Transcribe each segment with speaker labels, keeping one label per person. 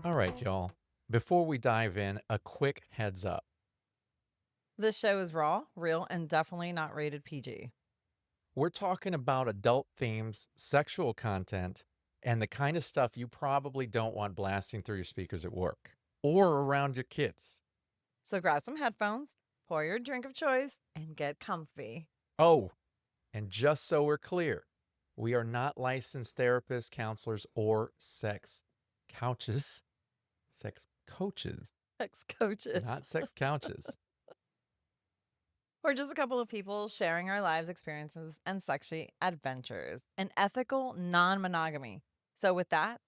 Speaker 1: All right, y'all. Before we dive in, a quick heads up.
Speaker 2: This show is raw, real, and definitely not rated PG.
Speaker 1: We're talking about adult themes, sexual content, and the kind of stuff you probably don't want blasting through your speakers at work or around your kids.
Speaker 2: So grab some headphones, pour your drink of choice, and get comfy.
Speaker 1: Oh, and just so we're clear, we are not licensed therapists, counselors, or sex couches. Sex coaches,
Speaker 2: Sex coaches.
Speaker 1: not sex couches.
Speaker 2: We're just a couple of people sharing our lives experiences and sexy adventures and ethical non-monogamy. So with that,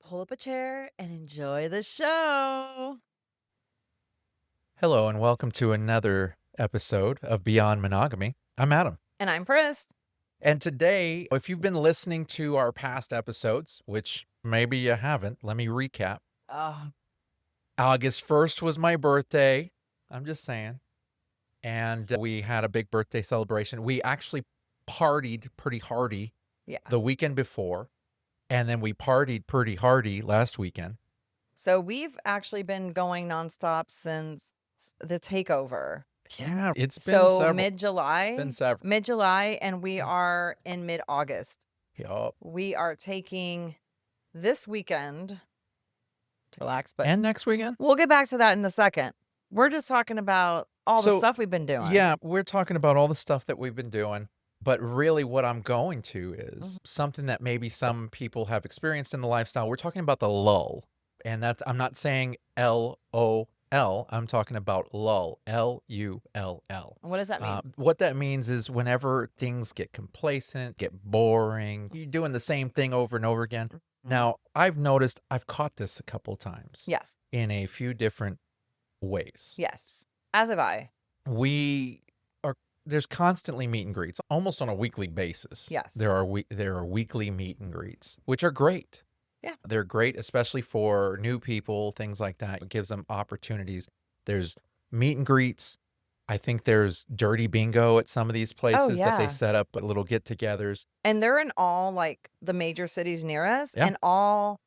Speaker 2: pull up a chair and enjoy the show.
Speaker 1: Hello, and welcome to another episode of Beyond Monogamy. I'm Adam.
Speaker 2: And I'm Pris.
Speaker 1: And today, if you've been listening to our past episodes, which maybe you haven't, let me recap. August 1st was my birthday. I'm just saying. And we had a big birthday celebration. We actually partied pretty hardy the weekend before. And then we partied pretty hardy last weekend.
Speaker 2: So we've actually been going nonstop since the takeover.
Speaker 1: Yeah, it's been
Speaker 2: So
Speaker 1: several.
Speaker 2: mid-July.
Speaker 1: It's been several.
Speaker 2: Mid-July, and we are in mid-August.
Speaker 1: Yup.
Speaker 2: We are taking this weekend to relax, but
Speaker 1: And next weekend?
Speaker 2: we'll get back to that in a second. We're just talking about all the
Speaker 1: So,
Speaker 2: stuff we've been doing.
Speaker 1: Yeah, we're talking about all the stuff that we've been doing. But really what I'm going to is something that maybe some people have experienced in the lifestyle. We're talking about the lull. And that's, I'm not saying L-O-L. I'm talking about lull, L-U-L-L.
Speaker 2: What does that mean?
Speaker 1: What that means is whenever things get complacent, get boring, you're doing the same thing over and over again. Now, I've noticed I've caught this a couple times.
Speaker 2: Yes.
Speaker 1: In a few different ways.
Speaker 2: Yes. As have I.
Speaker 1: There's constantly meet and greets, almost on a weekly basis.
Speaker 2: Yes.
Speaker 1: There are weekly meet and greets, which are great.
Speaker 2: Yeah.
Speaker 1: They're great, especially for new people, things like that. It gives them opportunities. There's meet and greets. I think there's dirty bingo at some of these places that they
Speaker 2: yeah.
Speaker 1: set up, little get-togethers.
Speaker 2: And they're in all like the major cities near us and all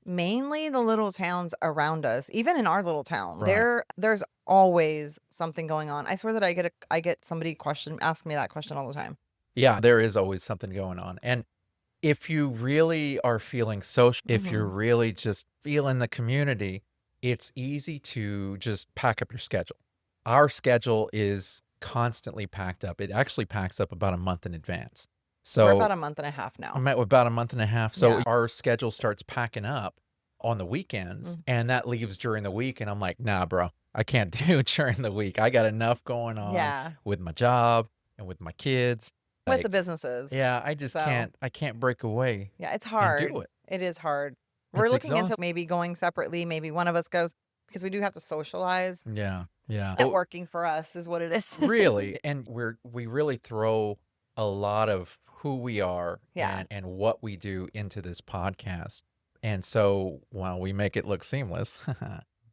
Speaker 2: mainly the little towns around us, even in our little town.
Speaker 1: Right.
Speaker 2: There's always something going on. I swear that I get somebody ask me that question all the time.
Speaker 1: Yeah, there is always something going on. And if you really are feeling social, if you're really just feeling the community, it's easy to just pack up your schedule. Our schedule is constantly packed up. It actually packs up about a month in advance. So
Speaker 2: we're about a month and a half now.
Speaker 1: I'm at about a month and a half. So our schedule starts packing up on the weekends and that leaves during the week. And I'm like, nah, bro, I can't do during the week. I got enough going on with my job and with my kids.
Speaker 2: With the businesses.
Speaker 1: Yeah, I just can't break away.
Speaker 2: Yeah, it's hard.
Speaker 1: And do it.
Speaker 2: It is hard. We're looking into maybe going separately. Maybe one of us goes because we do have to socialize.
Speaker 1: Yeah, yeah.
Speaker 2: Networking for us is what it is.
Speaker 1: Really. And we really throw a lot of who we are and what we do into this podcast. And so while we make it look seamless,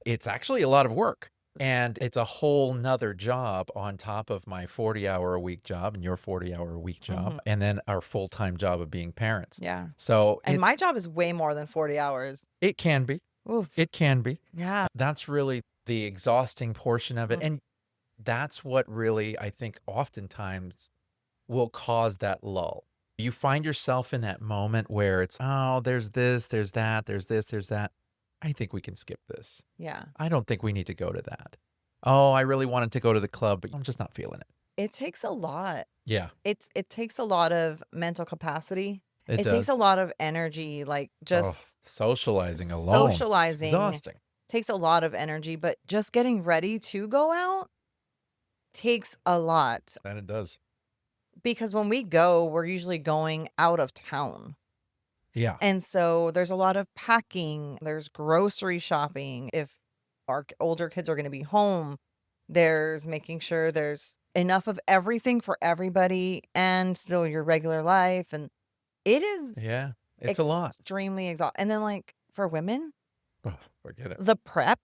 Speaker 1: it's actually a lot of work. And it's a whole nother job on top of my 40-hour-a-week job and your 40-hour-a-week job, and then our full-time job of being parents.
Speaker 2: Yeah.
Speaker 1: So
Speaker 2: and my job is way more than 40 hours.
Speaker 1: It can be.
Speaker 2: Oof.
Speaker 1: It can be.
Speaker 2: Yeah.
Speaker 1: That's really the exhausting portion of it. And that's what really, I think, oftentimes will cause that lull. You find yourself in that moment where it's, oh, there's this, there's that, there's this, there's that. I think we can skip this.
Speaker 2: Yeah.
Speaker 1: I don't think we need to go to that. Oh, I really wanted to go to the club, but I'm just not feeling it.
Speaker 2: It takes a lot.
Speaker 1: Yeah.
Speaker 2: It takes a lot of mental capacity.
Speaker 1: It
Speaker 2: takes a lot of energy, like just
Speaker 1: socializing alone.
Speaker 2: Socializing.
Speaker 1: Exhausting.
Speaker 2: Takes a lot of energy, but just getting ready to go out takes a lot.
Speaker 1: And it does.
Speaker 2: Because when we go, we're usually going out of town.
Speaker 1: Yeah.
Speaker 2: And so there's a lot of packing. There's grocery shopping. If our older kids are going to be home, there's making sure there's enough of everything for everybody and still your regular life. And it is.
Speaker 1: Yeah. It's a lot.
Speaker 2: Extremely exhausting. And then like for women,
Speaker 1: oh, forget it.
Speaker 2: the prep,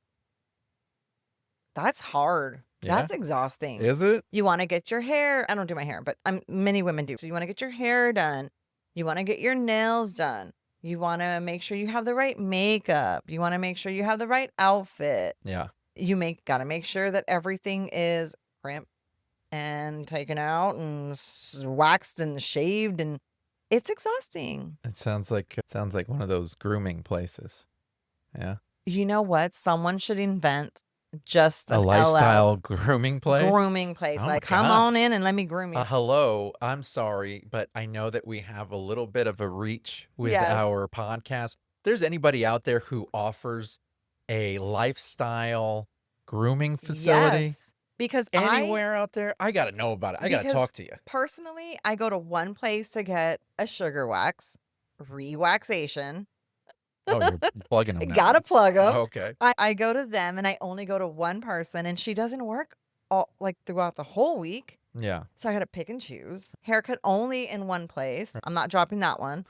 Speaker 2: that's hard.
Speaker 1: Yeah.
Speaker 2: That's exhausting.
Speaker 1: Is it?
Speaker 2: You want to get your hair. I don't do my hair, but many women do. So you want to get your hair done. You want to get your nails done. You want to make sure you have the right makeup. You want to make sure you have the right outfit.
Speaker 1: Yeah.
Speaker 2: You got to make sure that everything is crimped and taken out and waxed and shaved, and it's exhausting.
Speaker 1: It sounds like one of those grooming places. Yeah.
Speaker 2: You know what? Someone should invent just
Speaker 1: A
Speaker 2: an
Speaker 1: lifestyle
Speaker 2: LS
Speaker 1: grooming place.
Speaker 2: grooming place.
Speaker 1: Oh my
Speaker 2: Like, come on
Speaker 1: gosh.
Speaker 2: in and let me groom you.
Speaker 1: Hello, I'm sorry, but I know that we have a little bit of a reach with
Speaker 2: Yes.
Speaker 1: our podcast. If there's anybody out there who offers a lifestyle grooming facility
Speaker 2: Yes. Because
Speaker 1: anywhere out there, I got to know about it. I got to talk to you.
Speaker 2: Personally, I go to one place to get a sugar wax, re-waxation.
Speaker 1: Oh, you're plugging them now.
Speaker 2: Gotta plug them.
Speaker 1: Okay.
Speaker 2: I go to them, and I only go to one person, and she doesn't work throughout the whole week.
Speaker 1: Yeah.
Speaker 2: So I gotta pick and choose. Haircut only in one place. I'm not dropping that one.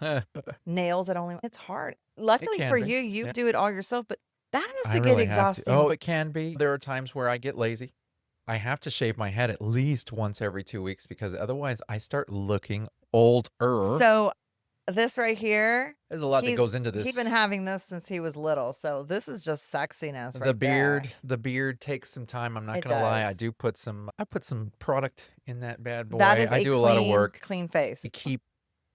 Speaker 2: Nails at only. It's hard. Luckily for you, you do it all yourself, but that has to get exhausting.
Speaker 1: Oh, it can be. There are times where I get lazy. I have to shave my head at least once every 2 weeks because otherwise I start looking older.
Speaker 2: So this right here,
Speaker 1: there's a lot that goes into this.
Speaker 2: He's been having this since he was little, so this is just sexiness.
Speaker 1: The beard takes some time. I'm not gonna lie. I put some product in that bad boy. I do a lot of work.
Speaker 2: Clean face.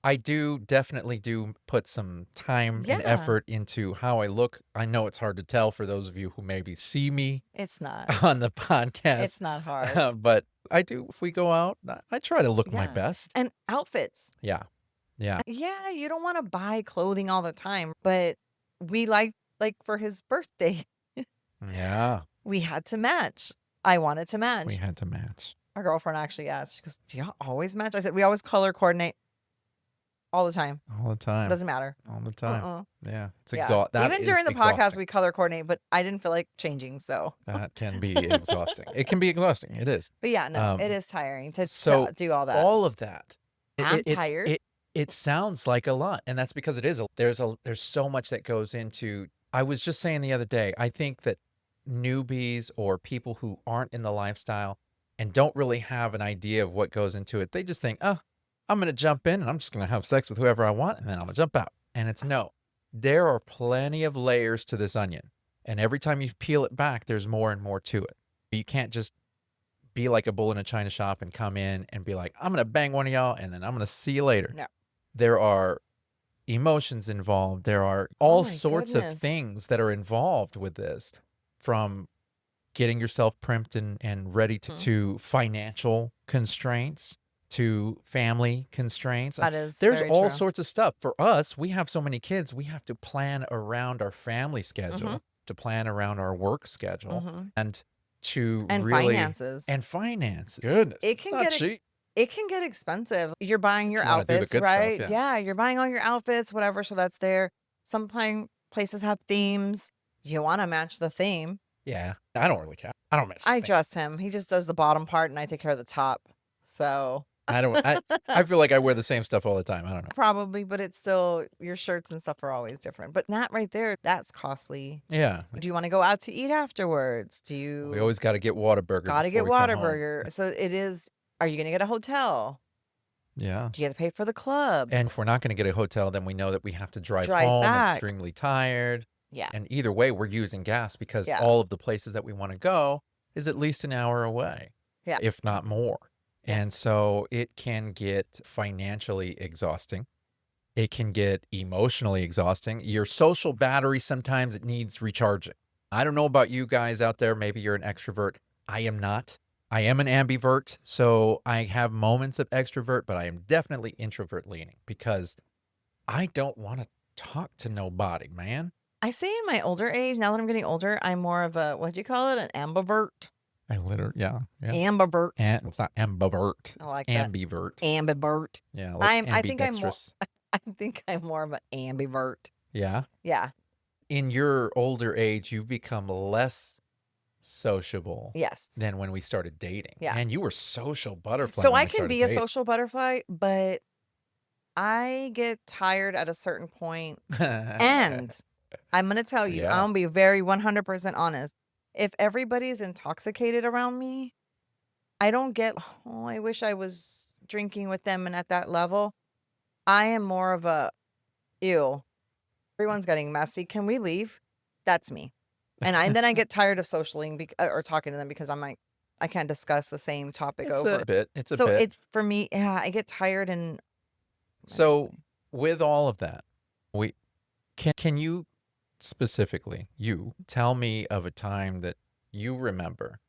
Speaker 1: I definitely do put some time and effort into how I look. I know it's hard to tell for those of you who maybe see me.
Speaker 2: It's not
Speaker 1: on the podcast.
Speaker 2: It's not hard,
Speaker 1: but I do. If we go out, I try to look my best.
Speaker 2: And outfits.
Speaker 1: Yeah.
Speaker 2: Yeah, you don't want to buy clothing all the time, but we like for his birthday.
Speaker 1: Yeah.
Speaker 2: We had to match. I wanted to match.
Speaker 1: We had to match.
Speaker 2: Our girlfriend actually asked, she goes, do y'all always match? I said, we always color coordinate all the time.
Speaker 1: All the time.
Speaker 2: Doesn't matter.
Speaker 1: All the time. Yeah. It's
Speaker 2: exhausting. Even during the podcast, we color coordinate, but I didn't feel like changing, so.
Speaker 1: That can be exhausting. It can be exhausting. It is.
Speaker 2: But yeah, no, it is tiring to do all that.
Speaker 1: All of that.
Speaker 2: I'm tired.
Speaker 1: It sounds like a lot, and that's because it is. There's so much that goes into. I was just saying the other day, I think that newbies or people who aren't in the lifestyle and don't really have an idea of what goes into it, they just think, oh, I'm going to jump in and I'm just going to have sex with whoever I want, and then I'm going to jump out. And it's no. There are plenty of layers to this onion, and every time you peel it back, there's more and more to it. You can't just be like a bull in a china shop and come in and be like, I'm going to bang one of y'all, and then I'm going to see you later.
Speaker 2: No.
Speaker 1: There are emotions involved. There are all sorts of things that are involved with this, from getting yourself primped and ready to financial constraints to family constraints. There's all sorts of stuff. For us, we have so many kids, we have to plan around our family schedule, to plan around our work schedule, and finances. And finance. Goodness.
Speaker 2: It can get expensive. You're buying your outfits, right?
Speaker 1: Stuff,
Speaker 2: yeah, you're buying all your outfits, whatever. So that's there. Some places have themes. You want to match the theme.
Speaker 1: Yeah. I don't really care. I don't match the
Speaker 2: I
Speaker 1: theme.
Speaker 2: trust him. He just does the bottom part and I take care of the top. So
Speaker 1: I feel like I wear the same stuff all the time. I don't know.
Speaker 2: Probably, but it's still, your shirts and stuff are always different. But that right there, that's costly.
Speaker 1: Yeah.
Speaker 2: Do you want to go out to eat afterwards? We
Speaker 1: always got to get Whataburger.
Speaker 2: Got to get Whataburger. So it is. Are you going to get a hotel?
Speaker 1: Yeah.
Speaker 2: Do you have to pay for the club?
Speaker 1: And if we're not going to get a hotel, then we know that we have to drive home
Speaker 2: back.
Speaker 1: Extremely tired.
Speaker 2: Yeah.
Speaker 1: And either way, we're using gas because all of the places that we want to go is at least an hour away.
Speaker 2: Yeah.
Speaker 1: If not more.
Speaker 2: Yeah.
Speaker 1: And so it can get financially exhausting. It can get emotionally exhausting. Your social battery, sometimes it needs recharging. I don't know about you guys out there. Maybe you're an extrovert. I am not. I am an ambivert, so I have moments of extrovert, but I am definitely introvert leaning because I don't want to talk to nobody, man.
Speaker 2: I say in my older age, now that I'm getting older, I'm more of a, what do you call it? An ambivert?
Speaker 1: Yeah.
Speaker 2: Ambivert.
Speaker 1: It's not ambivert.
Speaker 2: I like
Speaker 1: that. Ambivert.
Speaker 2: Ambivert.
Speaker 1: Yeah, like
Speaker 2: I think I'm more of an ambivert.
Speaker 1: Yeah?
Speaker 2: Yeah.
Speaker 1: In your older age, you've become less sociable than when we started dating.
Speaker 2: Yeah.
Speaker 1: And you were social butterfly.
Speaker 2: So I can be a social butterfly, but I get tired at a certain point. And I'm going to tell you, I'm going to be very 100% honest. If everybody's intoxicated around me, I don't get, oh, I wish I was drinking with them and at that level. I am more of a, ew, everyone's getting messy. Can we leave? That's me. And then I get tired of socialing or talking to them because I'm like, I can't discuss the same topic
Speaker 1: It's
Speaker 2: over.
Speaker 1: a bit. It's a
Speaker 2: So
Speaker 1: bit.
Speaker 2: it for me, yeah, I get tired and
Speaker 1: So
Speaker 2: mentally.
Speaker 1: with all of that, we can you specifically, you tell me of a time that you remember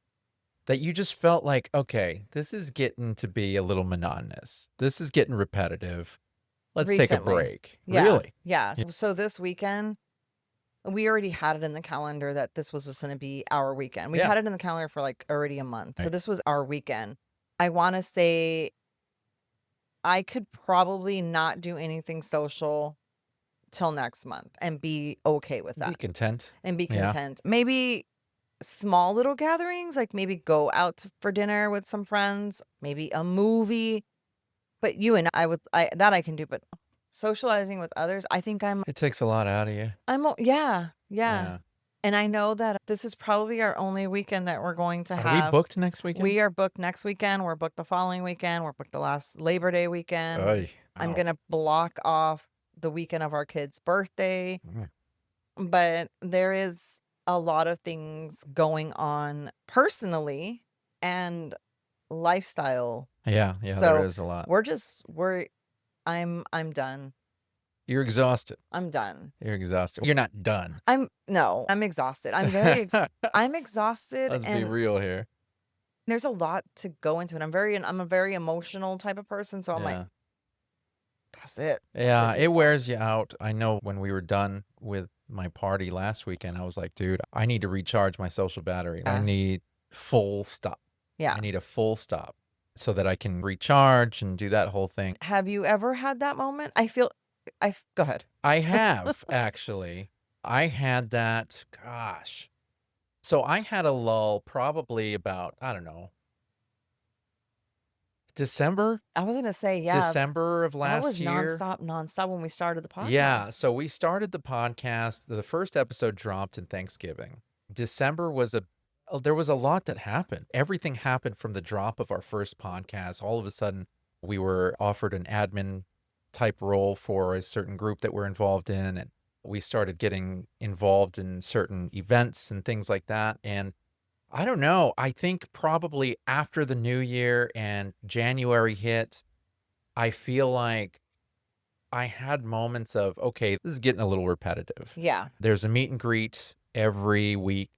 Speaker 1: that you just felt like, okay, this is getting to be a little monotonous. This is getting repetitive. Let's take a
Speaker 2: Recently.
Speaker 1: break.
Speaker 2: Yeah.
Speaker 1: Really?
Speaker 2: Yeah.
Speaker 1: Yeah.
Speaker 2: So this weekend, we already had it in the calendar that this was just going to be our weekend. We
Speaker 1: Yeah.
Speaker 2: had it in the calendar for like already a month. So
Speaker 1: Right.
Speaker 2: this was our weekend. I want to say I could probably not do anything social till next month and be okay with
Speaker 1: Be
Speaker 2: that
Speaker 1: content.
Speaker 2: and be
Speaker 1: Yeah.
Speaker 2: content. Maybe small little gatherings, like maybe go out for dinner with some friends, maybe a movie. But you and I can do, but socializing with others, I think
Speaker 1: It takes a lot out of you.
Speaker 2: yeah.
Speaker 1: Yeah.
Speaker 2: And I know that this is probably our only weekend that we're going to
Speaker 1: Are we
Speaker 2: have.
Speaker 1: booked next weekend?
Speaker 2: We are booked next weekend. We're booked the following weekend. We're booked the last Labor Day weekend.
Speaker 1: Oy,
Speaker 2: I'm
Speaker 1: wow.
Speaker 2: going to block off the weekend of our kid's birthday.
Speaker 1: Mm.
Speaker 2: But there is a lot of things going on personally and lifestyle.
Speaker 1: Yeah, there
Speaker 2: So
Speaker 1: is a lot.
Speaker 2: I'm done.
Speaker 1: You're exhausted.
Speaker 2: I'm done.
Speaker 1: You're exhausted. You're not done.
Speaker 2: I'm exhausted. I'm exhausted
Speaker 1: Let's be
Speaker 2: and
Speaker 1: real here.
Speaker 2: there's a lot to go into it. I'm a very emotional type of person, so I'm like,
Speaker 1: Yeah.
Speaker 2: that's it.
Speaker 1: Yeah, it
Speaker 2: people.
Speaker 1: wears you out. I know when we were done with my party last weekend, I was like, dude, I need to recharge my social battery. I
Speaker 2: Yeah.
Speaker 1: need full stop.
Speaker 2: Yeah.
Speaker 1: I need a full stop so that I can recharge and do that whole thing.
Speaker 2: Have you ever had that moment? Go ahead.
Speaker 1: I have actually. I had that, gosh. So I had a lull probably about, I don't know, December
Speaker 2: I was gonna say, yeah,
Speaker 1: of
Speaker 2: that
Speaker 1: last
Speaker 2: was
Speaker 1: year.
Speaker 2: nonstop when we started the podcast.
Speaker 1: Yeah, so we started the podcast. The first episode dropped in Thanksgiving. December was there was a lot that happened. Everything happened from the drop of our first podcast. All of a sudden, we were offered an admin type role for a certain group that we're involved in, and we started getting involved in certain events and things like that. And I don't know, I think probably after the new year and January hit, I feel like I had moments of, okay, this is getting a little repetitive.
Speaker 2: Yeah.
Speaker 1: There's a meet and greet every week.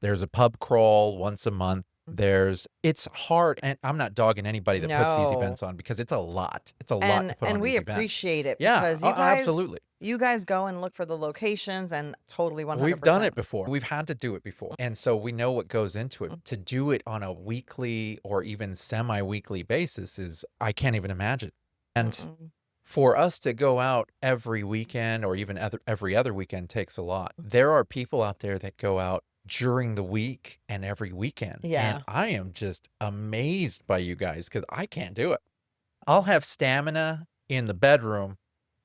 Speaker 1: There's a pub crawl once a month. It's hard, and I'm not dogging anybody that puts these
Speaker 2: No.
Speaker 1: events on because it's a lot. It's a lot to put on
Speaker 2: And we
Speaker 1: these events.
Speaker 2: appreciate it
Speaker 1: Yeah,
Speaker 2: because
Speaker 1: absolutely.
Speaker 2: you guys go and look for the locations and totally 100%.
Speaker 1: We've done it before. We've had to do it before. And so we know what goes into it. To do it on a weekly or even semi-weekly basis is, I can't even imagine. And
Speaker 2: Mm-mm.
Speaker 1: for us to go out every weekend or even every other weekend takes a lot. There are people out there that go out during the week and every weekend.
Speaker 2: Yeah.
Speaker 1: And I am just amazed by you guys because I can't do it. I'll have stamina in the bedroom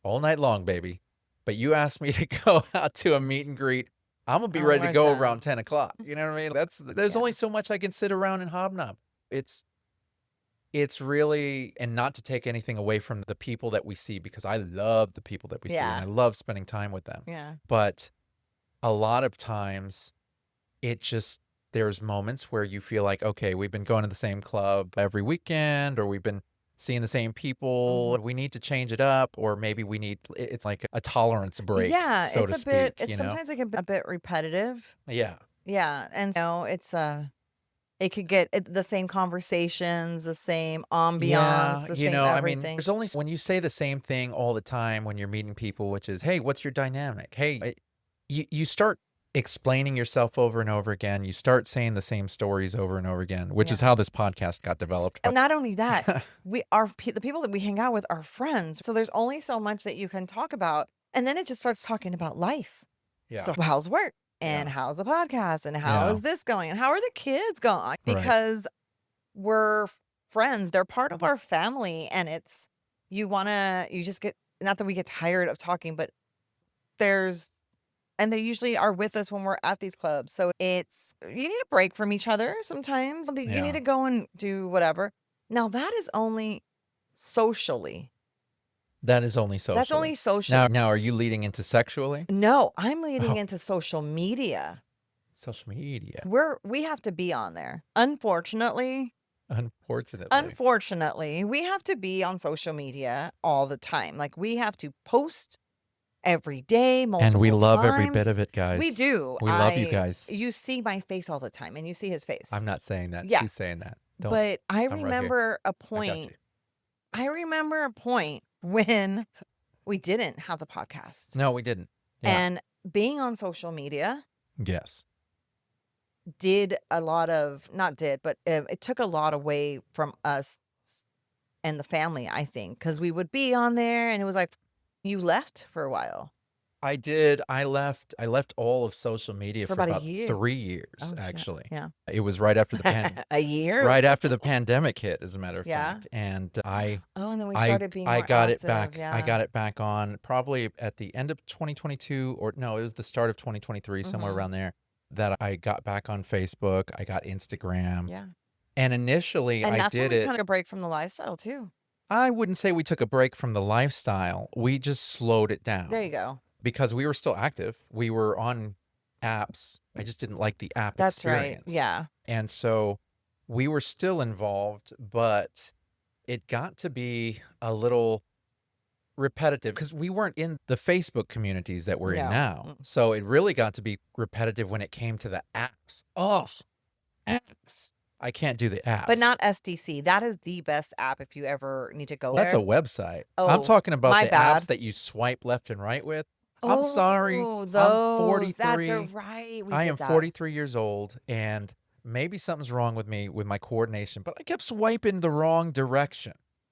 Speaker 1: all night long, baby. But you asked me to go out to a meet and greet, I'm going to be ready to
Speaker 2: we're
Speaker 1: go
Speaker 2: done.
Speaker 1: around 10 o'clock. You know what I mean? There's
Speaker 2: Yeah.
Speaker 1: only so much I can sit around and hobnob. It's really, and not to take anything away from the people that we see, because I love the people that we see and
Speaker 2: Yeah.
Speaker 1: I love spending time with them.
Speaker 2: Yeah.
Speaker 1: But a lot of times there's moments where you feel like, okay, we've been going to the same club every weekend, or we've been seeing the same people. We need to change it up, or maybe it's like a tolerance break,
Speaker 2: Yeah,
Speaker 1: so
Speaker 2: it's
Speaker 1: to
Speaker 2: a
Speaker 1: speak,
Speaker 2: bit.
Speaker 1: you
Speaker 2: It's
Speaker 1: know?
Speaker 2: sometimes like a bit repetitive.
Speaker 1: Yeah.
Speaker 2: Yeah, and it's it could get the same conversations, the same ambiance,
Speaker 1: Yeah,
Speaker 2: the
Speaker 1: you
Speaker 2: same
Speaker 1: know, I mean,
Speaker 2: everything.
Speaker 1: there's only when you say the same thing all the time when you're meeting people, which is, hey, what's your dynamic? Hey, you start explaining yourself over and over again. You start saying the same stories over and over again, which is
Speaker 2: Yeah.
Speaker 1: how this podcast got developed.
Speaker 2: And not only that, the people that we hang out with are friends. So there's only so much that you can talk about. And then it just starts talking about life.
Speaker 1: Yeah.
Speaker 2: So how's work? And
Speaker 1: Yeah.
Speaker 2: how's the podcast? And how
Speaker 1: Yeah.
Speaker 2: is this going? And how are the kids going?
Speaker 1: Right.
Speaker 2: Because we're friends. They're part of our family. And you just get, not that we get tired of talking, but there's And they usually are with us when we're at these clubs. So you need a break from each other sometimes. You
Speaker 1: Yeah.
Speaker 2: need to go and do whatever. Now, that is only socially.
Speaker 1: That is only socially.
Speaker 2: That's only social.
Speaker 1: Now, are you leading into sexually?
Speaker 2: No, I'm leading into social media.
Speaker 1: Social media.
Speaker 2: We have to be on there. Unfortunately, we have to be on social media all the time. Like, we have to post every day, multiple
Speaker 1: And we love
Speaker 2: times.
Speaker 1: every bit of it, guys.
Speaker 2: We do.
Speaker 1: We love you guys.
Speaker 2: You see my face all the time, and you see his face.
Speaker 1: I'm not saying that.
Speaker 2: Yeah.
Speaker 1: She's saying that.
Speaker 2: But I
Speaker 1: I'm right here.
Speaker 2: remember a
Speaker 1: I got
Speaker 2: point.
Speaker 1: you.
Speaker 2: I remember a point when we didn't have the podcast.
Speaker 1: No, we didn't. Yeah.
Speaker 2: And being on social media
Speaker 1: Yes.
Speaker 2: did a lot of, not did, but it took a lot away from us and the family, I think, because we would be on there and it was like, you left for a while.
Speaker 1: I did. I left all of social media for about
Speaker 2: a year.
Speaker 1: 3 years,
Speaker 2: Oh,
Speaker 1: actually.
Speaker 2: Yeah.
Speaker 1: It was right after the
Speaker 2: A year?
Speaker 1: right after the pandemic hit, as a matter of
Speaker 2: Yeah.
Speaker 1: fact. And and then
Speaker 2: we started being more
Speaker 1: I got
Speaker 2: active,
Speaker 1: it back.
Speaker 2: yeah.
Speaker 1: I got it back on probably at the end of 2022, or no, it was the start of 2023, somewhere
Speaker 2: Mhm.
Speaker 1: around there, that I got back on Facebook. I got Instagram.
Speaker 2: Yeah.
Speaker 1: And initially
Speaker 2: And
Speaker 1: I
Speaker 2: that's when
Speaker 1: did
Speaker 2: we
Speaker 1: it.
Speaker 2: kind of took a break from the lifestyle too.
Speaker 1: I wouldn't say we took a break from the lifestyle. We just slowed it down.
Speaker 2: There you go.
Speaker 1: Because we were still active. We were on apps. I just didn't like the app
Speaker 2: That's
Speaker 1: experience.
Speaker 2: right. Yeah.
Speaker 1: And so we were still involved, but it got to be a little repetitive because we weren't in the Facebook communities that we're in
Speaker 2: No.
Speaker 1: now. So it really got to be repetitive when it came to the apps. Oh, apps. I can't do the apps.
Speaker 2: But not SDC. That is the best app if you ever need to go
Speaker 1: That's
Speaker 2: there.
Speaker 1: a website.
Speaker 2: Oh,
Speaker 1: I'm talking about
Speaker 2: my
Speaker 1: the
Speaker 2: bad.
Speaker 1: apps that you swipe left and right with. I'm sorry.
Speaker 2: Oh, those.
Speaker 1: I'm 43.
Speaker 2: That's right.
Speaker 1: I am 43 years old, and maybe something's wrong with me with my coordination, but I kept swiping the wrong direction.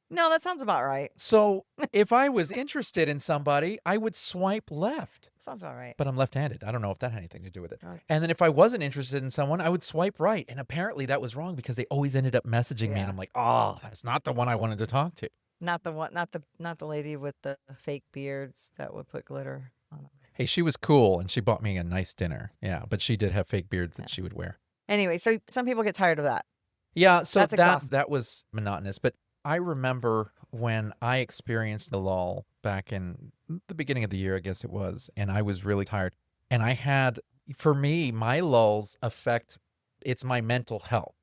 Speaker 2: No, that sounds about right.
Speaker 1: So if I was interested in somebody, I would swipe left.
Speaker 2: Sounds about right.
Speaker 1: But I'm left-handed. I don't know if that had anything to do with it.
Speaker 2: Okay.
Speaker 1: And then if I wasn't interested in someone, I would swipe right. And apparently that was wrong because they always ended up messaging me,
Speaker 2: Yeah.
Speaker 1: and I'm like, oh, that's not the one I wanted to talk to.
Speaker 2: Not the one. Not the lady with the fake beards that would put glitter on them.
Speaker 1: Hey, she was cool, and she bought me a nice dinner. Yeah, but she did have fake beards that she would wear.
Speaker 2: Anyway, so some people get tired of that.
Speaker 1: Yeah, so
Speaker 2: That's exhausting.
Speaker 1: that was monotonous. But I remember when I experienced the lull back in the beginning of the year, I guess it was, and I was really tired. And I had, for me, my lulls it's my mental health.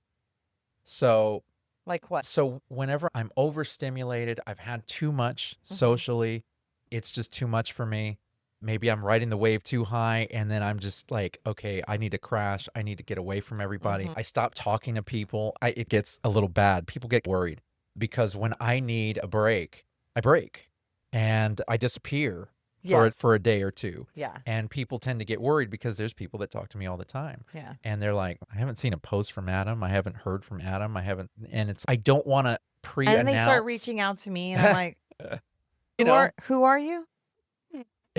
Speaker 1: So
Speaker 2: Like what?
Speaker 1: So whenever I'm overstimulated, I've had too much socially, it's just too much for me. Maybe I'm riding the wave too high, and then I'm just like, okay, I need to crash. I need to get away from everybody. I stop talking to people. It gets a little bad. People get worried because when I need a break, I break and I disappear for a day or two.
Speaker 2: Yeah.
Speaker 1: And people tend to get worried because there's people that talk to me all the time.
Speaker 2: Yeah.
Speaker 1: And they're like, I haven't seen a post from Adam. I haven't heard from Adam. And I don't want to pre-announce.
Speaker 2: And then they start reaching out to me, and I'm like, who are you?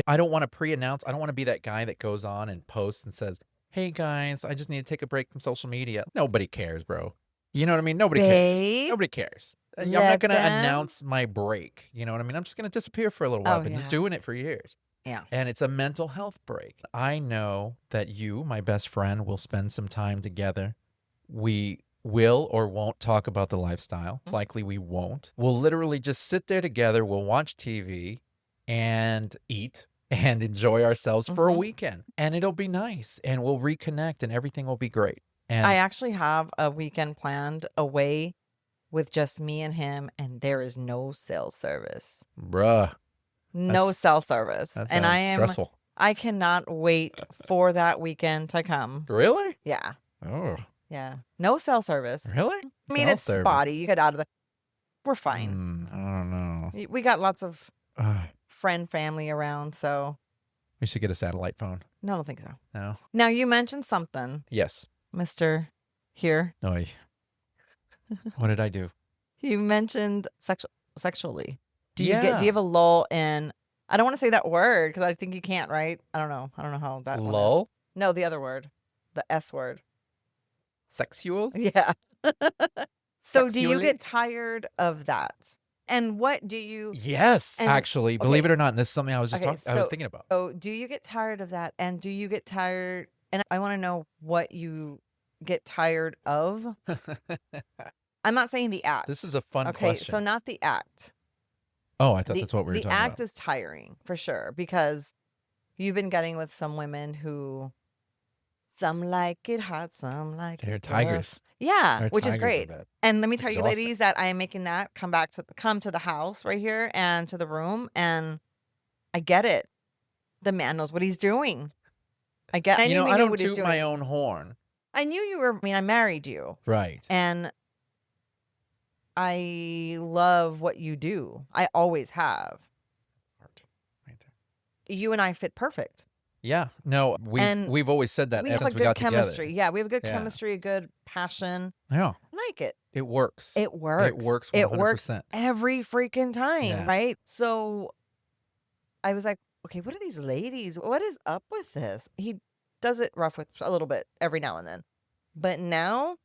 Speaker 1: I don't want to pre-announce. I don't want to be that guy that goes on and posts and says, hey guys, I just need to take a break from social media. Nobody cares, bro. You know what I mean? Nobody cares. Nobody cares. I'm not going to announce my break. You know what I mean? I'm just going to disappear for a little while. I've been doing it for years.
Speaker 2: Yeah.
Speaker 1: And it's a mental health break. I know that you, my best friend, will spend some time together. We will or won't talk about the lifestyle. It's likely we won't. We'll literally just sit there together. We'll watch TV and eat and enjoy ourselves for a weekend. And it'll be nice. And we'll reconnect and everything will be great. And
Speaker 2: I actually have a weekend planned away with just me and him, and there is no cell service.
Speaker 1: Bruh.
Speaker 2: No cell service.
Speaker 1: That
Speaker 2: and
Speaker 1: sounds stressful.
Speaker 2: I cannot wait for that weekend to come.
Speaker 1: Really?
Speaker 2: Yeah.
Speaker 1: Oh.
Speaker 2: Yeah. No cell service.
Speaker 1: Really?
Speaker 2: I mean, it's spotty. You get out of we're fine.
Speaker 1: I don't know.
Speaker 2: We got lots of family around, so.
Speaker 1: We should get a satellite phone.
Speaker 2: No, I don't think so.
Speaker 1: No.
Speaker 2: Now, you mentioned something.
Speaker 1: Yes.
Speaker 2: Mr. Here.
Speaker 1: No. What did I do?
Speaker 2: You mentioned sexually. Do you
Speaker 1: Yeah.
Speaker 2: do you have a lull in? I don't want to say that word because I think you can't, right? I don't know how that one is.
Speaker 1: Lull?
Speaker 2: No, the other word, the S word.
Speaker 1: Sexual?
Speaker 2: Yeah. So do you
Speaker 1: Sexually?
Speaker 2: get tired of that? And what do you
Speaker 1: Yes,
Speaker 2: and
Speaker 1: actually, believe it or not, and this is something I was just
Speaker 2: okay,
Speaker 1: I was thinking about.
Speaker 2: so do you get tired of that? And do you get tired and I want to know what you get tired of. I'm not saying the act.
Speaker 1: This is a fun
Speaker 2: Okay,
Speaker 1: question.
Speaker 2: so not the act.
Speaker 1: Oh, I thought that's what we were
Speaker 2: The
Speaker 1: talking
Speaker 2: act
Speaker 1: about.
Speaker 2: is tiring for sure because you've been getting with some women who some like it hot, some like
Speaker 1: They're
Speaker 2: it rough.
Speaker 1: tigers.
Speaker 2: Yeah,
Speaker 1: Their
Speaker 2: which is
Speaker 1: tigers are
Speaker 2: great.
Speaker 1: bad.
Speaker 2: And let me
Speaker 1: It's
Speaker 2: tell you,
Speaker 1: exhausting.
Speaker 2: ladies, that I am making that come to the house right here and to the room, and I get it. The man knows what he's doing. I
Speaker 1: You
Speaker 2: knew
Speaker 1: know,
Speaker 2: he
Speaker 1: I
Speaker 2: knew
Speaker 1: don't
Speaker 2: what he's
Speaker 1: toot my
Speaker 2: doing.
Speaker 1: own horn.
Speaker 2: I knew you were. I mean, I married you,
Speaker 1: Right.
Speaker 2: and I love what you do. I always have.
Speaker 1: Right there.
Speaker 2: You and I fit perfect.
Speaker 1: Yeah. No,
Speaker 2: And
Speaker 1: we've always said that
Speaker 2: we
Speaker 1: ever
Speaker 2: have a
Speaker 1: since we
Speaker 2: good
Speaker 1: got
Speaker 2: chemistry.
Speaker 1: together.
Speaker 2: Yeah, we have a good
Speaker 1: Yeah.
Speaker 2: chemistry, a good passion.
Speaker 1: Yeah.
Speaker 2: I like it.
Speaker 1: It works.
Speaker 2: It works.
Speaker 1: It works 100%.
Speaker 2: It works every freaking time,
Speaker 1: Yeah.
Speaker 2: right? So I was like, okay, what are these ladies? What is up with this? He does it rough with a little bit every now and then. But now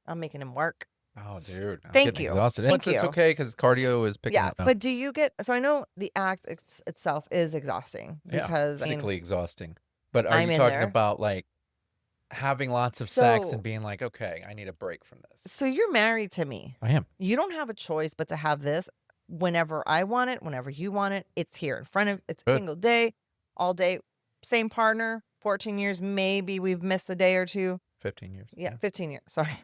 Speaker 2: I'm making him work.
Speaker 1: Oh, dude. I'm
Speaker 2: Thank
Speaker 1: getting
Speaker 2: you.
Speaker 1: exhausted.
Speaker 2: Thank
Speaker 1: It's
Speaker 2: you.
Speaker 1: okay because cardio is picking
Speaker 2: Yeah,
Speaker 1: up now.
Speaker 2: but do you get, so I know the act itself is exhausting because
Speaker 1: physically exhausting. But are
Speaker 2: I'm
Speaker 1: you
Speaker 2: in
Speaker 1: talking
Speaker 2: there.
Speaker 1: about like having lots of sex
Speaker 2: So-
Speaker 1: and being like, okay, I need a break from this?
Speaker 2: So you're married to me.
Speaker 1: I am.
Speaker 2: You don't have a choice but to have this whenever I want it, whenever you want it. It's here in front of, it's a
Speaker 1: Good.
Speaker 2: single day, all day, same partner, 14 years. Maybe we've missed a day or two.
Speaker 1: 15 years.
Speaker 2: Yeah, 15 years. Sorry.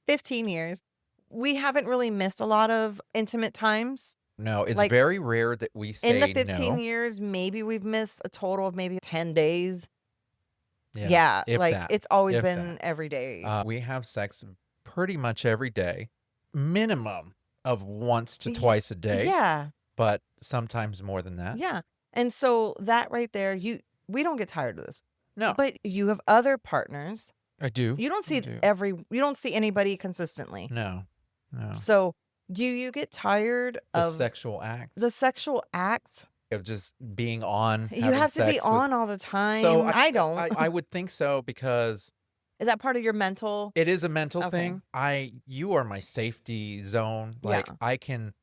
Speaker 2: 15 years. We haven't really missed a lot of intimate times.
Speaker 1: No, it's
Speaker 2: Like,
Speaker 1: very rare that we say
Speaker 2: In the 15
Speaker 1: no.
Speaker 2: years, maybe we've missed a total of maybe 10 days.
Speaker 1: Yeah.
Speaker 2: Yeah,
Speaker 1: if
Speaker 2: like
Speaker 1: that.
Speaker 2: it's always
Speaker 1: If
Speaker 2: been
Speaker 1: that.
Speaker 2: every day.
Speaker 1: We have sex pretty much every day, minimum of once to
Speaker 2: Ye-
Speaker 1: twice a day,
Speaker 2: Yeah,
Speaker 1: but sometimes more than that.
Speaker 2: yeah. And so that right there, we don't get tired of this.
Speaker 1: No,
Speaker 2: But you have other partners.
Speaker 1: I do.
Speaker 2: You don't see
Speaker 1: I do.
Speaker 2: you don't see anybody consistently.
Speaker 1: No.
Speaker 2: So do you get tired
Speaker 1: The
Speaker 2: of
Speaker 1: sexual act
Speaker 2: the sexual act?
Speaker 1: of just being on.
Speaker 2: You
Speaker 1: having
Speaker 2: have to be
Speaker 1: sex with-
Speaker 2: on all the time.
Speaker 1: So
Speaker 2: I don't.
Speaker 1: I would think so because
Speaker 2: Is that part of your mental?
Speaker 1: it is a mental
Speaker 2: Okay.
Speaker 1: thing. You are my safety zone. Like
Speaker 2: Yeah.
Speaker 1: I can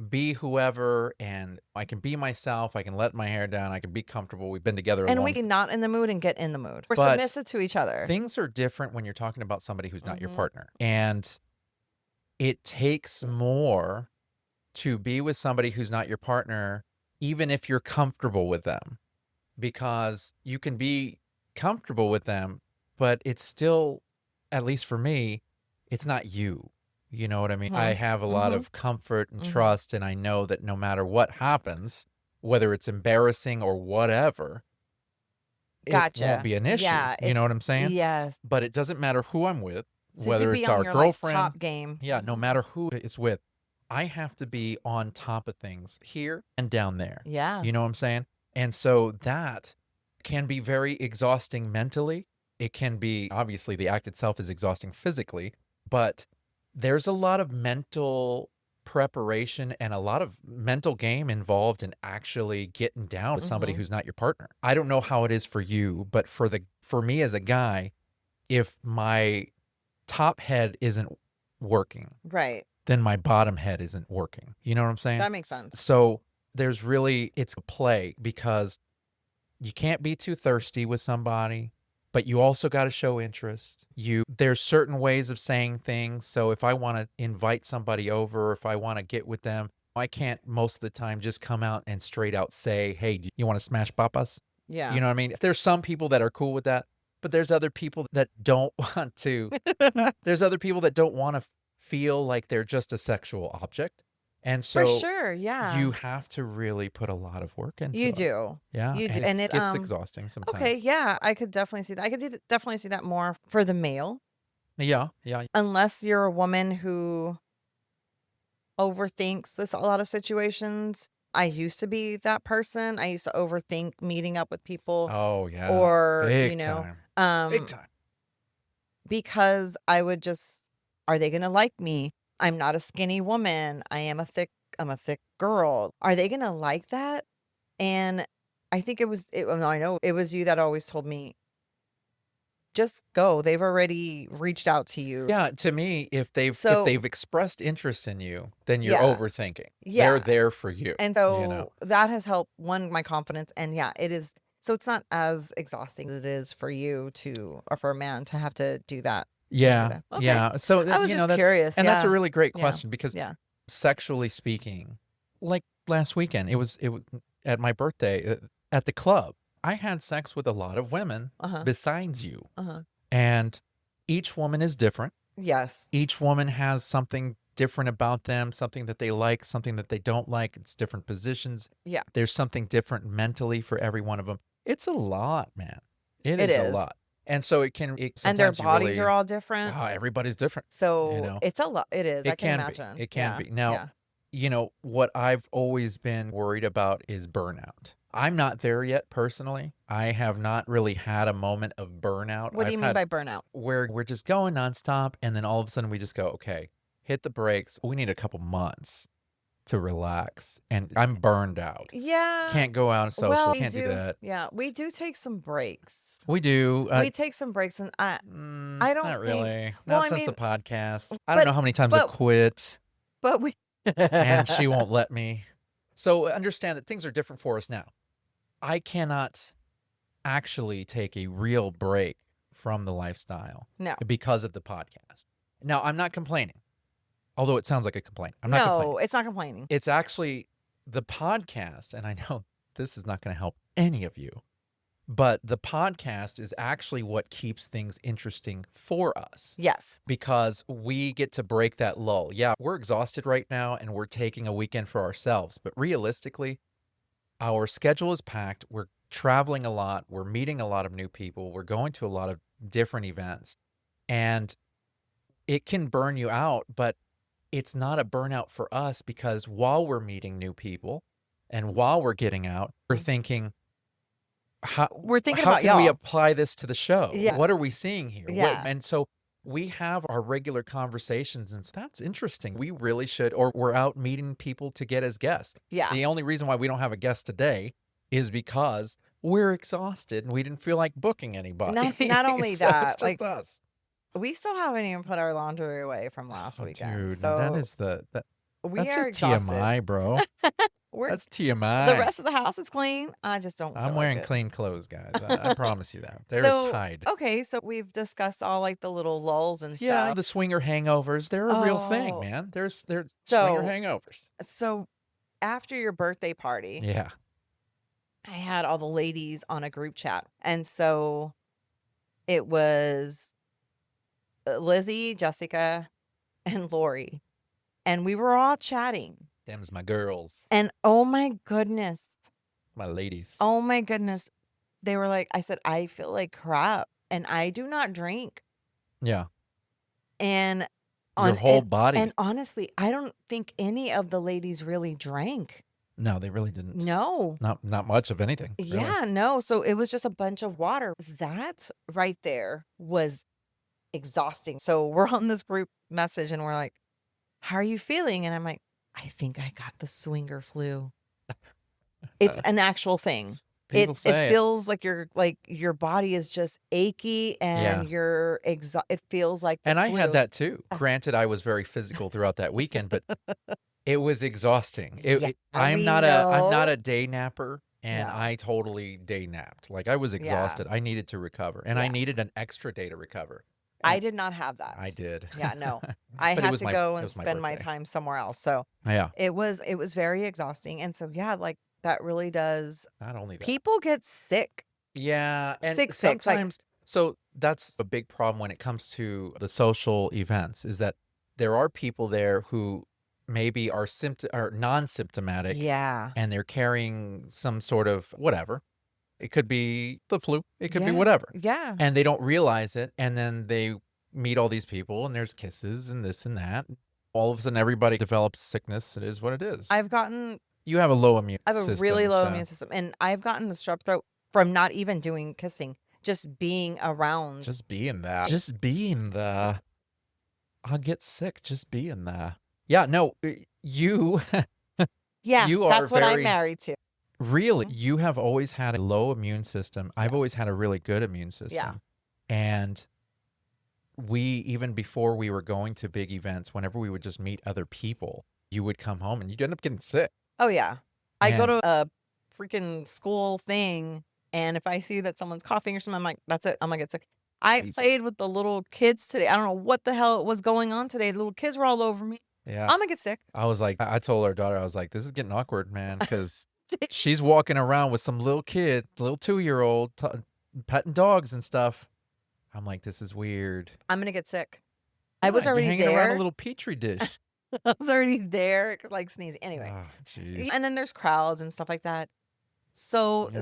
Speaker 1: be whoever and I can be myself. I can let my hair down. I can be comfortable. We've been together a
Speaker 2: And
Speaker 1: long
Speaker 2: we can not in the mood and get in the mood. We're
Speaker 1: But
Speaker 2: submissive to each other.
Speaker 1: Things are different when you're talking about somebody who's not your
Speaker 2: Mhm.
Speaker 1: partner. And it takes more to be with somebody who's not your partner, even if you're comfortable with them, because you can be comfortable with them, but it's still, at least for me, it's not you. You know what I mean? I
Speaker 2: Mhm.
Speaker 1: have a lot
Speaker 2: Mhm.
Speaker 1: of comfort and
Speaker 2: Mhm.
Speaker 1: trust, and I know that no matter what happens, whether it's embarrassing or whatever, it
Speaker 2: Gotcha.
Speaker 1: won't be an issue.
Speaker 2: Yeah,
Speaker 1: You know what
Speaker 2: it's-
Speaker 1: I'm saying?
Speaker 2: Yes.
Speaker 1: But it doesn't matter who I'm with,
Speaker 2: So you
Speaker 1: whether
Speaker 2: could be
Speaker 1: it's
Speaker 2: on
Speaker 1: our
Speaker 2: your
Speaker 1: girlfriend.
Speaker 2: like, top game.
Speaker 1: Yeah, no matter who it's with, I have to be on top of things here and down there.
Speaker 2: Yeah.
Speaker 1: You know what I'm saying? And so that can be very exhausting mentally. It can be, obviously, the act itself is exhausting physically, but there's a lot of mental preparation and a lot of mental game involved in actually getting down with somebody
Speaker 2: Mhm.
Speaker 1: who's not your partner. I don't know how it is for you, but for me as a guy, if my top head isn't working,
Speaker 2: Right.
Speaker 1: then my bottom head isn't working. You know what I'm saying?
Speaker 2: That makes sense.
Speaker 1: So there's really, it's a play because you can't be too thirsty with somebody, but you also got to show interest. There's certain ways of saying things. So if I want to invite somebody over, if I want to get with them, I can't most of the time just come out and straight out say, hey, do you want to smash papas?
Speaker 2: Yeah.
Speaker 1: You know what I mean? There's some people that are cool with that, but there's other people that don't want to. There's other people that don't want to feel like they're just a sexual object. And so
Speaker 2: For sure. Yeah.
Speaker 1: you have to really put a lot of work into
Speaker 2: You
Speaker 1: it.
Speaker 2: do.
Speaker 1: Yeah.
Speaker 2: You do.
Speaker 1: And
Speaker 2: And
Speaker 1: it
Speaker 2: it,
Speaker 1: gets exhausting sometimes.
Speaker 2: Okay. Yeah. I could definitely see that. I could definitely see that more for the male.
Speaker 1: Yeah. Yeah.
Speaker 2: Unless you're a woman who overthinks a lot of situations. I used to be that person. I used to overthink meeting up with people.
Speaker 1: Oh, yeah.
Speaker 2: Or,
Speaker 1: Big
Speaker 2: you know,
Speaker 1: time. Big time.
Speaker 2: because I would just, are they going to like me? I'm not a skinny woman. I'm a thick girl. Are they going to like that? And I think I know it was you that always told me, just go. They've already reached out to you.
Speaker 1: Yeah, to me, if they've
Speaker 2: So
Speaker 1: expressed interest in you, then you're
Speaker 2: yeah,
Speaker 1: overthinking. They're
Speaker 2: yeah.
Speaker 1: there for you,
Speaker 2: And
Speaker 1: you know?
Speaker 2: so that has helped my confidence. And yeah, it is. So it's not as exhausting as it is for you to, or for a man to have to do that.
Speaker 1: Yeah,
Speaker 2: Okay.
Speaker 1: yeah. So
Speaker 2: I was just
Speaker 1: that's
Speaker 2: curious.
Speaker 1: that's a
Speaker 2: Yeah.
Speaker 1: really great
Speaker 2: Yeah.
Speaker 1: question because
Speaker 2: Yeah.
Speaker 1: sexually speaking, like last weekend, it was at my birthday at the club. I had sex with a lot of women
Speaker 2: Uh-huh.
Speaker 1: besides you,
Speaker 2: Uh-huh.
Speaker 1: and each woman is different.
Speaker 2: Yes.
Speaker 1: Each woman has something different about them, something that they like, something that they don't like. It's different positions.
Speaker 2: Yeah.
Speaker 1: There's something different mentally for every one of them. It's a lot, man. It
Speaker 2: It
Speaker 1: is a
Speaker 2: is.
Speaker 1: lot. And so it
Speaker 2: And their
Speaker 1: sometimes you
Speaker 2: bodies
Speaker 1: really,
Speaker 2: are all different.
Speaker 1: everybody's different, you
Speaker 2: So
Speaker 1: know?
Speaker 2: it's a lot. It is. I
Speaker 1: It
Speaker 2: can
Speaker 1: can be.
Speaker 2: imagine.
Speaker 1: It can
Speaker 2: Yeah.
Speaker 1: be. Now,
Speaker 2: Yeah.
Speaker 1: what I've always been worried about is burnout. I'm not there yet personally. I have not really had a moment of burnout.
Speaker 2: What do
Speaker 1: I've
Speaker 2: you mean
Speaker 1: had
Speaker 2: by burnout?
Speaker 1: where we're just going nonstop, and then all of a sudden we just go, okay, hit the brakes. We need a couple months to relax, and I'm burned out.
Speaker 2: Yeah.
Speaker 1: Can't go out and social.
Speaker 2: Well,
Speaker 1: Can't do that.
Speaker 2: Yeah, we do take some breaks.
Speaker 1: We do.
Speaker 2: We take some breaks, and I don't
Speaker 1: Not
Speaker 2: think.
Speaker 1: really.
Speaker 2: Well,
Speaker 1: Not
Speaker 2: I
Speaker 1: since the
Speaker 2: mean,
Speaker 1: podcast. I don't know how many times I've
Speaker 2: but
Speaker 1: quit,
Speaker 2: but we.
Speaker 1: and she won't let me. So understand that things are different for us now. I cannot actually take a real break from the lifestyle
Speaker 2: No.
Speaker 1: because of the podcast. Now, I'm not complaining, although it sounds like a complaint. I'm not complaining.
Speaker 2: No, it's not complaining.
Speaker 1: It's actually the podcast, and I know this is not going to help any of you, but the podcast is actually what keeps things interesting for us.
Speaker 2: Yes.
Speaker 1: Because we get to break that lull. Yeah, we're exhausted right now, and we're taking a weekend for ourselves. But realistically, our schedule is packed. We're traveling a lot. We're meeting a lot of new people. We're going to a lot of different events. And it can burn you out, but it's not a burnout for us because while we're meeting new people and while we're getting out, we're thinking,
Speaker 2: We're thinking
Speaker 1: how
Speaker 2: about
Speaker 1: can we
Speaker 2: y'all.
Speaker 1: apply this to the show?
Speaker 2: Yeah.
Speaker 1: What are we seeing here?
Speaker 2: Yeah.
Speaker 1: And so we have our regular conversations, and that's interesting. We really should, or we're out meeting people to get as guests.
Speaker 2: Yeah.
Speaker 1: The only reason why we don't have a guest today is because we're exhausted and we didn't feel like booking anybody.
Speaker 2: Not only
Speaker 1: So
Speaker 2: that,
Speaker 1: it's just
Speaker 2: like
Speaker 1: us.
Speaker 2: we still haven't even put our laundry away from last weekend.
Speaker 1: Dude,
Speaker 2: So
Speaker 1: that is
Speaker 2: we
Speaker 1: that's
Speaker 2: are
Speaker 1: just
Speaker 2: exhausted.
Speaker 1: TMI, bro.
Speaker 2: We're
Speaker 1: That's TMI.
Speaker 2: the rest of the house is clean. I just don't.
Speaker 1: I'm
Speaker 2: feel
Speaker 1: wearing
Speaker 2: like it.
Speaker 1: clean clothes, guys. I promise you that. They're
Speaker 2: So
Speaker 1: tied.
Speaker 2: okay, so we've discussed all like the little lulls and
Speaker 1: Yeah,
Speaker 2: stuff.
Speaker 1: the swinger hangovers, they're a real thing,
Speaker 2: Oh,
Speaker 1: man. There's swinger
Speaker 2: so
Speaker 1: hangovers.
Speaker 2: so after your birthday party,
Speaker 1: Yeah.
Speaker 2: I had all the ladies on a group chat, and so it was Lizzie, Jessica, and Lori, and we were all chatting.
Speaker 1: Them's my girls,
Speaker 2: And oh my goodness,
Speaker 1: my ladies.
Speaker 2: oh my goodness, they were like, I said, I feel like crap, and I do not drink,
Speaker 1: Yeah.
Speaker 2: and
Speaker 1: Your whole body.
Speaker 2: and honestly, I don't think any of the ladies really drank.
Speaker 1: No, they really didn't.
Speaker 2: No.
Speaker 1: Not much of anything. Really.
Speaker 2: Yeah, no. So it was just a bunch of water. That right there was exhausting. So we're on this group message and we're like, how are you feeling? And I'm like, I think I got the swinger flu. It's an actual thing.
Speaker 1: People
Speaker 2: It
Speaker 1: say it.
Speaker 2: feels like your body is just achy and you're it feels like the
Speaker 1: And I had
Speaker 2: flu.
Speaker 1: that too. Granted, I was very physical throughout that weekend, but it was exhausting.
Speaker 2: Yeah,
Speaker 1: I'm
Speaker 2: we
Speaker 1: not
Speaker 2: know.
Speaker 1: a day napper, and
Speaker 2: No.
Speaker 1: I totally day napped. Like I was
Speaker 2: Yeah.
Speaker 1: exhausted. I needed to recover, and I
Speaker 2: Yeah.
Speaker 1: needed an extra day to recover.
Speaker 2: I
Speaker 1: And
Speaker 2: did not have that.
Speaker 1: I did.
Speaker 2: Yeah, no. I
Speaker 1: But it
Speaker 2: had
Speaker 1: was
Speaker 2: to
Speaker 1: my
Speaker 2: go
Speaker 1: it
Speaker 2: and
Speaker 1: was my
Speaker 2: spend my
Speaker 1: birthday.
Speaker 2: time somewhere else. So
Speaker 1: Yeah.
Speaker 2: it was very exhausting. And so yeah, like that really does.
Speaker 1: Not only that.
Speaker 2: People get sick.
Speaker 1: Yeah, and
Speaker 2: Sick, like
Speaker 1: sometimes so that's a big problem when it comes to the social events is that there are people there who maybe are non-symptomatic
Speaker 2: yeah.
Speaker 1: and they're carrying some sort of whatever. It could be the flu, it could be
Speaker 2: Yeah.
Speaker 1: whatever.
Speaker 2: Yeah.
Speaker 1: And they don't realize it, and then they meet all these people and there's kisses and this and that. All of a sudden everybody develops sickness. It is what it is.
Speaker 2: I've gotten
Speaker 1: You have a low immune
Speaker 2: I have a
Speaker 1: system.
Speaker 2: really low
Speaker 1: so-
Speaker 2: immune system. And I've gotten the strep throat from not even doing kissing, just being around.
Speaker 1: Just being there. Just being there. I'll get sick just being there. Yeah, no, you
Speaker 2: yeah,
Speaker 1: you are
Speaker 2: that's what I'm
Speaker 1: very-
Speaker 2: married to.
Speaker 1: really, you have always had a low immune system. I've always
Speaker 2: Yes.
Speaker 1: had a really good immune system. And even before we were going to big events, whenever we would just meet other people, you would come home and you'd end up getting sick.
Speaker 2: Oh, yeah. I go
Speaker 1: And
Speaker 2: to a freaking school thing, and if I see that someone's coughing or something, I'm like, that's it. I'm gonna get sick. I
Speaker 1: Crazy.
Speaker 2: played with the little kids today. I don't know what the hell was going on today. The little kids were all over me.
Speaker 1: yeah,
Speaker 2: I'm gonna get sick.
Speaker 1: I was like, I told our daughter, I was like, this is getting awkward, man, because she's walking around with some little kid, little 2-year-old, petting dogs and stuff. I'm like, this is weird.
Speaker 2: I'm gonna get sick. I
Speaker 1: Why?
Speaker 2: was
Speaker 1: You're
Speaker 2: already
Speaker 1: hanging around a
Speaker 2: there.
Speaker 1: little petri dish.
Speaker 2: I was already there, like sneezing. Anyway,
Speaker 1: Oh, jeez.
Speaker 2: and then there's crowds and stuff like that. So
Speaker 1: Yeah.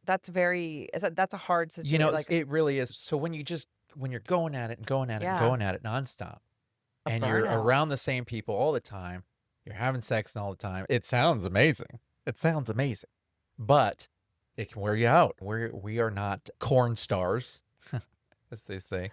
Speaker 2: that's a hard
Speaker 1: You
Speaker 2: situation.
Speaker 1: know,
Speaker 2: Like,
Speaker 1: it really is. So when you're going at it and going at it and
Speaker 2: yeah,
Speaker 1: going at it nonstop,
Speaker 2: a
Speaker 1: and you're
Speaker 2: burnout.
Speaker 1: around the same people all the time, you're having sex all the time, it sounds amazing. It sounds amazing. But it can wear you out. We are not corn stars, as they say.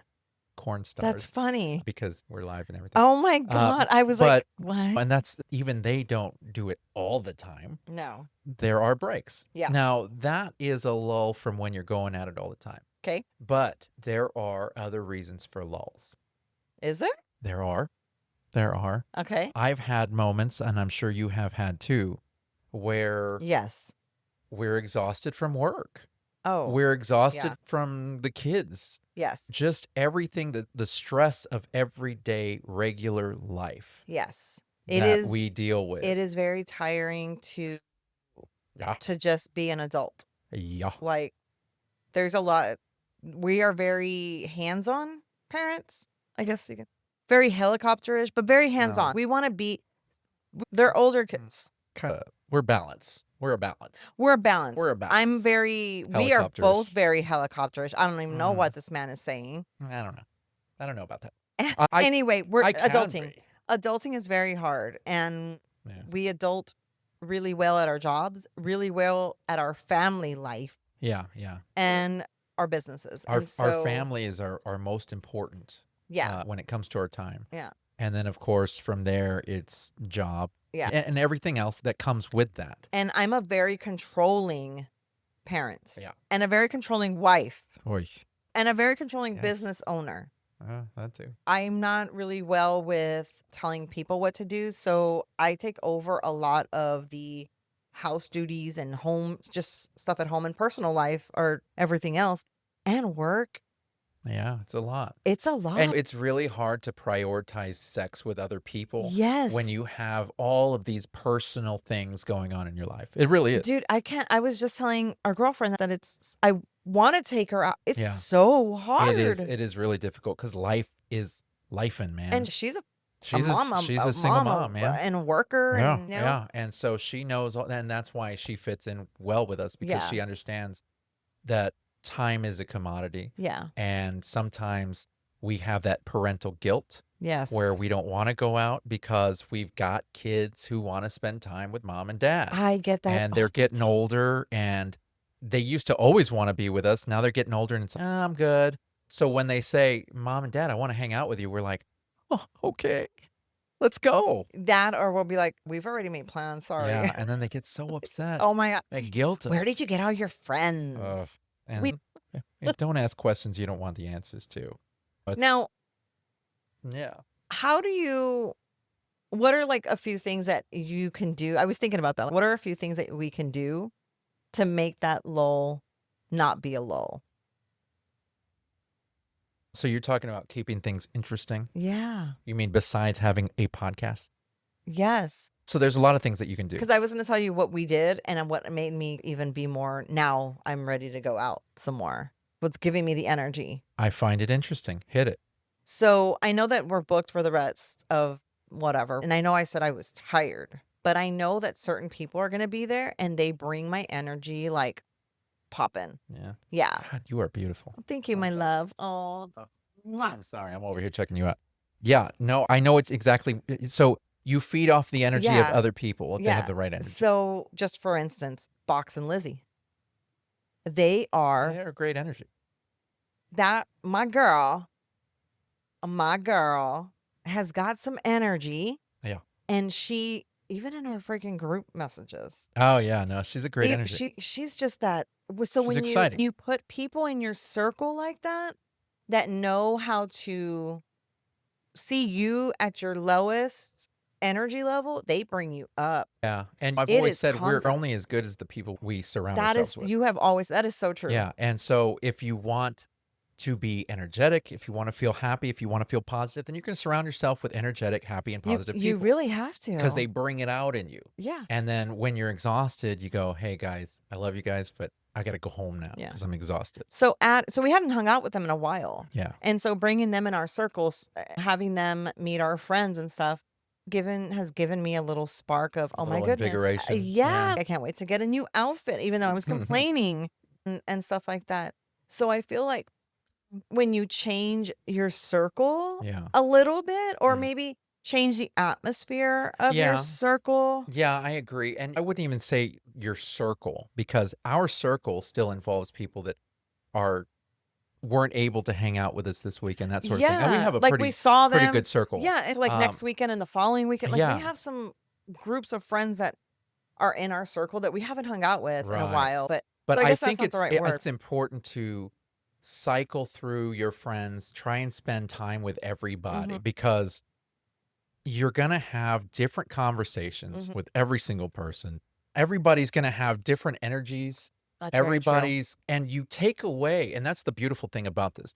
Speaker 1: Corn
Speaker 2: That's
Speaker 1: stars,
Speaker 2: funny.
Speaker 1: because we're live and everything.
Speaker 2: Oh my God. I was like,
Speaker 1: But
Speaker 2: what?
Speaker 1: and that's even they don't do it all the time.
Speaker 2: No.
Speaker 1: There are breaks.
Speaker 2: Yeah.
Speaker 1: Now, that is a lull from when you're going at it all the time.
Speaker 2: Okay.
Speaker 1: But there are other reasons for lulls.
Speaker 2: Is there?
Speaker 1: There are. There are.
Speaker 2: Okay.
Speaker 1: I've had moments, and I'm sure you have had too, where
Speaker 2: Yes.
Speaker 1: we're exhausted from work.
Speaker 2: Oh,
Speaker 1: We're exhausted
Speaker 2: yeah.
Speaker 1: from the kids.
Speaker 2: Yes.
Speaker 1: Just everything, the stress of everyday regular life
Speaker 2: Yes.
Speaker 1: that we deal with.
Speaker 2: It is very tiring to
Speaker 1: Yeah.
Speaker 2: just be an adult.
Speaker 1: Yeah.
Speaker 2: Like, there's a lot. We are very hands-on parents, I guess you can. Very helicopterish, but very hands-on. We want to be. They're older kids.
Speaker 1: We're balanced. We're a balance.
Speaker 2: We're balanced.
Speaker 1: We're a balance.
Speaker 2: We are both
Speaker 1: Helicopterish.
Speaker 2: very helicopterish. I don't even know
Speaker 1: Mhm.
Speaker 2: what this man is saying.
Speaker 1: I don't know. I don't know about that.
Speaker 2: Anyway, we're
Speaker 1: I can
Speaker 2: adulting.
Speaker 1: be.
Speaker 2: Adulting is very hard, and
Speaker 1: Yeah.
Speaker 2: we adult really well at our jobs, really well at our family life,
Speaker 1: Yeah. Yeah.
Speaker 2: and our businesses.
Speaker 1: Our
Speaker 2: And so,
Speaker 1: family is our most important.
Speaker 2: yeah,
Speaker 1: When it comes to our time.
Speaker 2: yeah,
Speaker 1: And then, of course, from there, it's job.
Speaker 2: yeah.
Speaker 1: And everything else that comes with that.
Speaker 2: And I'm a very controlling parent,
Speaker 1: Yeah.
Speaker 2: and a very controlling wife,
Speaker 1: Oy.
Speaker 2: and a very controlling
Speaker 1: Yes.
Speaker 2: business owner.
Speaker 1: That too.
Speaker 2: I'm not really well with telling people what to do, so I take over a lot of the house duties and home, just stuff at home and personal life or everything else, and work.
Speaker 1: Yeah, it's a lot.
Speaker 2: It's a lot.
Speaker 1: And it's really hard to prioritize sex with other people
Speaker 2: Yes.
Speaker 1: when you have all of these personal things going on in your life. It really is.
Speaker 2: Dude, I can't. I was just telling our girlfriend that I want to take her out. It's
Speaker 1: Yeah.
Speaker 2: so hard.
Speaker 1: It is really difficult because life is lifing, man.
Speaker 2: And she's a
Speaker 1: she's
Speaker 2: mom,
Speaker 1: a single mom,
Speaker 2: a-
Speaker 1: yeah.
Speaker 2: and a worker,
Speaker 1: Yeah,
Speaker 2: and
Speaker 1: yeah. And so she knows, and that's why she fits in well with us, because
Speaker 2: Yeah.
Speaker 1: she understands that time is a commodity.
Speaker 2: yeah,
Speaker 1: And sometimes we have that parental guilt
Speaker 2: yes,
Speaker 1: where we don't want to go out because we've got kids who want to spend time with mom and dad.
Speaker 2: I get that.
Speaker 1: And they're getting older, and they used to always want to be with us. Now they're getting older, and it's, I'm good. So when they say, Mom and Dad, I want to hang out with you, we're like, oh, okay, let's go.
Speaker 2: That, or we'll be like, we've already made plans. Sorry.
Speaker 1: Yeah, and then they get so upset.
Speaker 2: Oh my God.
Speaker 1: They guilt us.
Speaker 2: Where did you get all your friends?
Speaker 1: And don't ask questions you don't want the answers to.
Speaker 2: Now,
Speaker 1: yeah.
Speaker 2: what are like a few things that you can do? I was thinking about that. What are a few things that we can do to make that lull not be a lull?
Speaker 1: So you're talking about keeping things interesting?
Speaker 2: Yeah.
Speaker 1: You mean besides having a podcast?
Speaker 2: Yes.
Speaker 1: So there's a lot of things that you can do.
Speaker 2: Because I was going to tell you what we did and what made me even be more, now I'm ready to go out some more. What's giving me the energy.
Speaker 1: I find it interesting. Hit it.
Speaker 2: So I know that we're booked for the rest of whatever. And I know I said I was tired, but I know that certain people are going to be there and they bring my energy like popping.
Speaker 1: Yeah.
Speaker 2: Yeah.
Speaker 1: God, you are beautiful.
Speaker 2: Thank you, my love. Oh,
Speaker 1: I'm sorry. I'm over here checking you out. Yeah. No, I know it's exactly. So you feed off the energy of
Speaker 2: Yeah.
Speaker 1: other people if they have the right energy.
Speaker 2: So just for instance, Box and Lizzie, they are
Speaker 1: They're great energy.
Speaker 2: that my girl has got some energy.
Speaker 1: Yeah.
Speaker 2: And she even in our freaking group messages.
Speaker 1: Oh yeah, no, she's a great energy.
Speaker 2: She's just that. So
Speaker 1: She's
Speaker 2: when
Speaker 1: exciting.
Speaker 2: you put people in your circle like that know how to see you at your lowest energy level, they bring you up.
Speaker 1: Yeah, and I've
Speaker 2: It
Speaker 1: always
Speaker 2: is
Speaker 1: said we're
Speaker 2: constant.
Speaker 1: only as good as the people we surround
Speaker 2: That
Speaker 1: ourselves
Speaker 2: is,
Speaker 1: with.
Speaker 2: that is so true.
Speaker 1: Yeah, and so if you want to be energetic, if you want to feel happy, if you want to feel positive, then you're going to surround yourself with energetic, happy, and positive
Speaker 2: You
Speaker 1: people
Speaker 2: really have to.
Speaker 1: because they bring it out in you.
Speaker 2: Yeah.
Speaker 1: And then when you're exhausted, you go, "Hey guys, I love you guys, but I got to go home now
Speaker 2: Yeah.
Speaker 1: because I'm exhausted."
Speaker 2: So we hadn't hung out with them in a while.
Speaker 1: Yeah.
Speaker 2: And so bringing them in our circles, having them meet our friends and stuff, has given me a little spark of, oh my
Speaker 1: little
Speaker 2: goodness.
Speaker 1: invigoration.
Speaker 2: Yeah. I can't wait to get a new outfit, even though I was complaining and stuff like that. So I feel like when you change your circle
Speaker 1: Yeah.
Speaker 2: a little bit, or
Speaker 1: Mm.
Speaker 2: maybe change the atmosphere of your
Speaker 1: Yeah.
Speaker 2: circle.
Speaker 1: Yeah, I agree. And I wouldn't even say your circle because our circle still involves people that weren't able to hang out with us this weekend, that sort of thing. And we have a
Speaker 2: like we
Speaker 1: pretty
Speaker 2: saw them.
Speaker 1: pretty good circle.
Speaker 2: Yeah, it's like next weekend and the following weekend. Like
Speaker 1: yeah.
Speaker 2: we have some groups of friends that are in our circle that we haven't hung out with in a
Speaker 1: Right.
Speaker 2: while. But
Speaker 1: But
Speaker 2: so I
Speaker 1: I
Speaker 2: guess
Speaker 1: think
Speaker 2: that's not the right word.
Speaker 1: it's important to cycle through your friends, try and spend time with everybody because you're going to have different conversations with every single person. Everybody's going to have different energies.
Speaker 2: That's very true.
Speaker 1: And you take away, and that's the beautiful thing about this.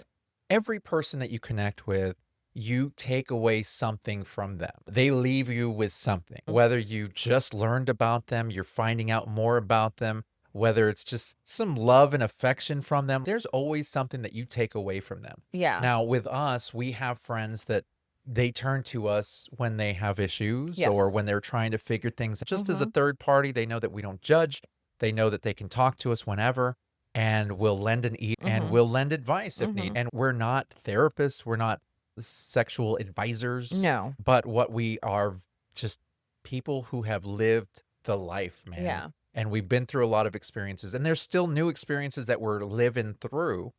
Speaker 1: Every person that you connect with, you take away something from them. They leave you with something, whether you just learned about them, you're finding out more about them, whether it's just some love and affection from them. There's always something that you take away from them.
Speaker 2: Yeah.
Speaker 1: Now, with us, we have friends that they turn to us when they have issues
Speaker 2: Yes.
Speaker 1: or when they're trying to figure things out. Just as a third party, they know that we don't judge. They know that they can talk to us whenever and we'll lend an ear and we'll lend advice if need. And we're not therapists. We're not sexual advisors.
Speaker 2: No.
Speaker 1: But what we are, just people who have lived the life, man.
Speaker 2: Yeah.
Speaker 1: And we've been through a lot of experiences. And there's still new experiences that we're living through.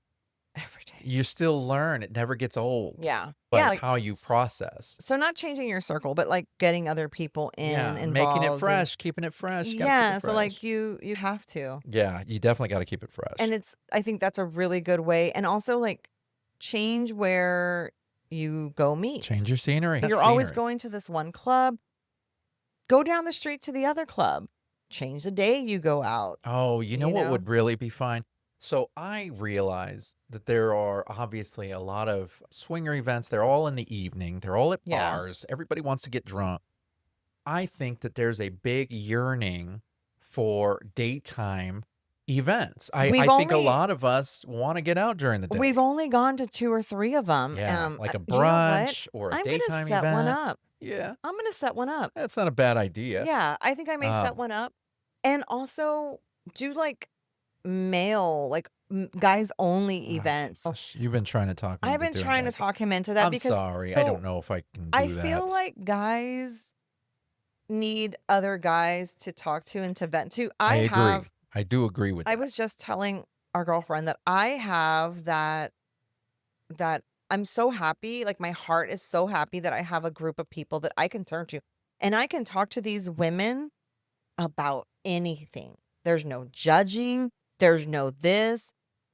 Speaker 2: Every day.
Speaker 1: You still learn. It never gets old.
Speaker 2: Yeah.
Speaker 1: But
Speaker 2: yeah,
Speaker 1: it's
Speaker 2: like,
Speaker 1: how you process.
Speaker 2: So not changing your circle, but like getting other people involved.
Speaker 1: Making it fresh, keeping it fresh. You gotta keep it
Speaker 2: so
Speaker 1: fresh.
Speaker 2: like you have to.
Speaker 1: Yeah, you definitely got to keep it fresh.
Speaker 2: And I think that's a really good way. And also like change where you go meet.
Speaker 1: Change your scenery.
Speaker 2: You're always going to this one club. Go down the street to the other club. Change the day you go out.
Speaker 1: Oh, you know what would really be fine? So I realize that there are obviously a lot of swinger events. They're all in the evening. They're all at bars. Everybody wants to get drunk. I think that there's a big yearning for daytime events. I think a lot of us want to get out during the day.
Speaker 2: We've only gone to 2 or 3 of them.
Speaker 1: Yeah, like a brunch or a daytime event.
Speaker 2: I'm going to set one up.
Speaker 1: Yeah.
Speaker 2: I'm going to set one up.
Speaker 1: That's not a bad idea.
Speaker 2: Yeah, I think I may set one up. And also do like male, like guys only events.
Speaker 1: Gosh, you've been trying to talk me
Speaker 2: I've been
Speaker 1: into doing
Speaker 2: trying
Speaker 1: that.
Speaker 2: to talk him into that
Speaker 1: I'm
Speaker 2: because
Speaker 1: sorry. I don't know if I can do that.
Speaker 2: I feel like guys need other guys to talk to and to vent to.
Speaker 1: I agree. I do agree with that.
Speaker 2: I was just telling our girlfriend that I have that I'm so happy, like my heart is so happy that I have a group of people that I can turn to. And I can talk to these women about anything. There's no judging. There's no this.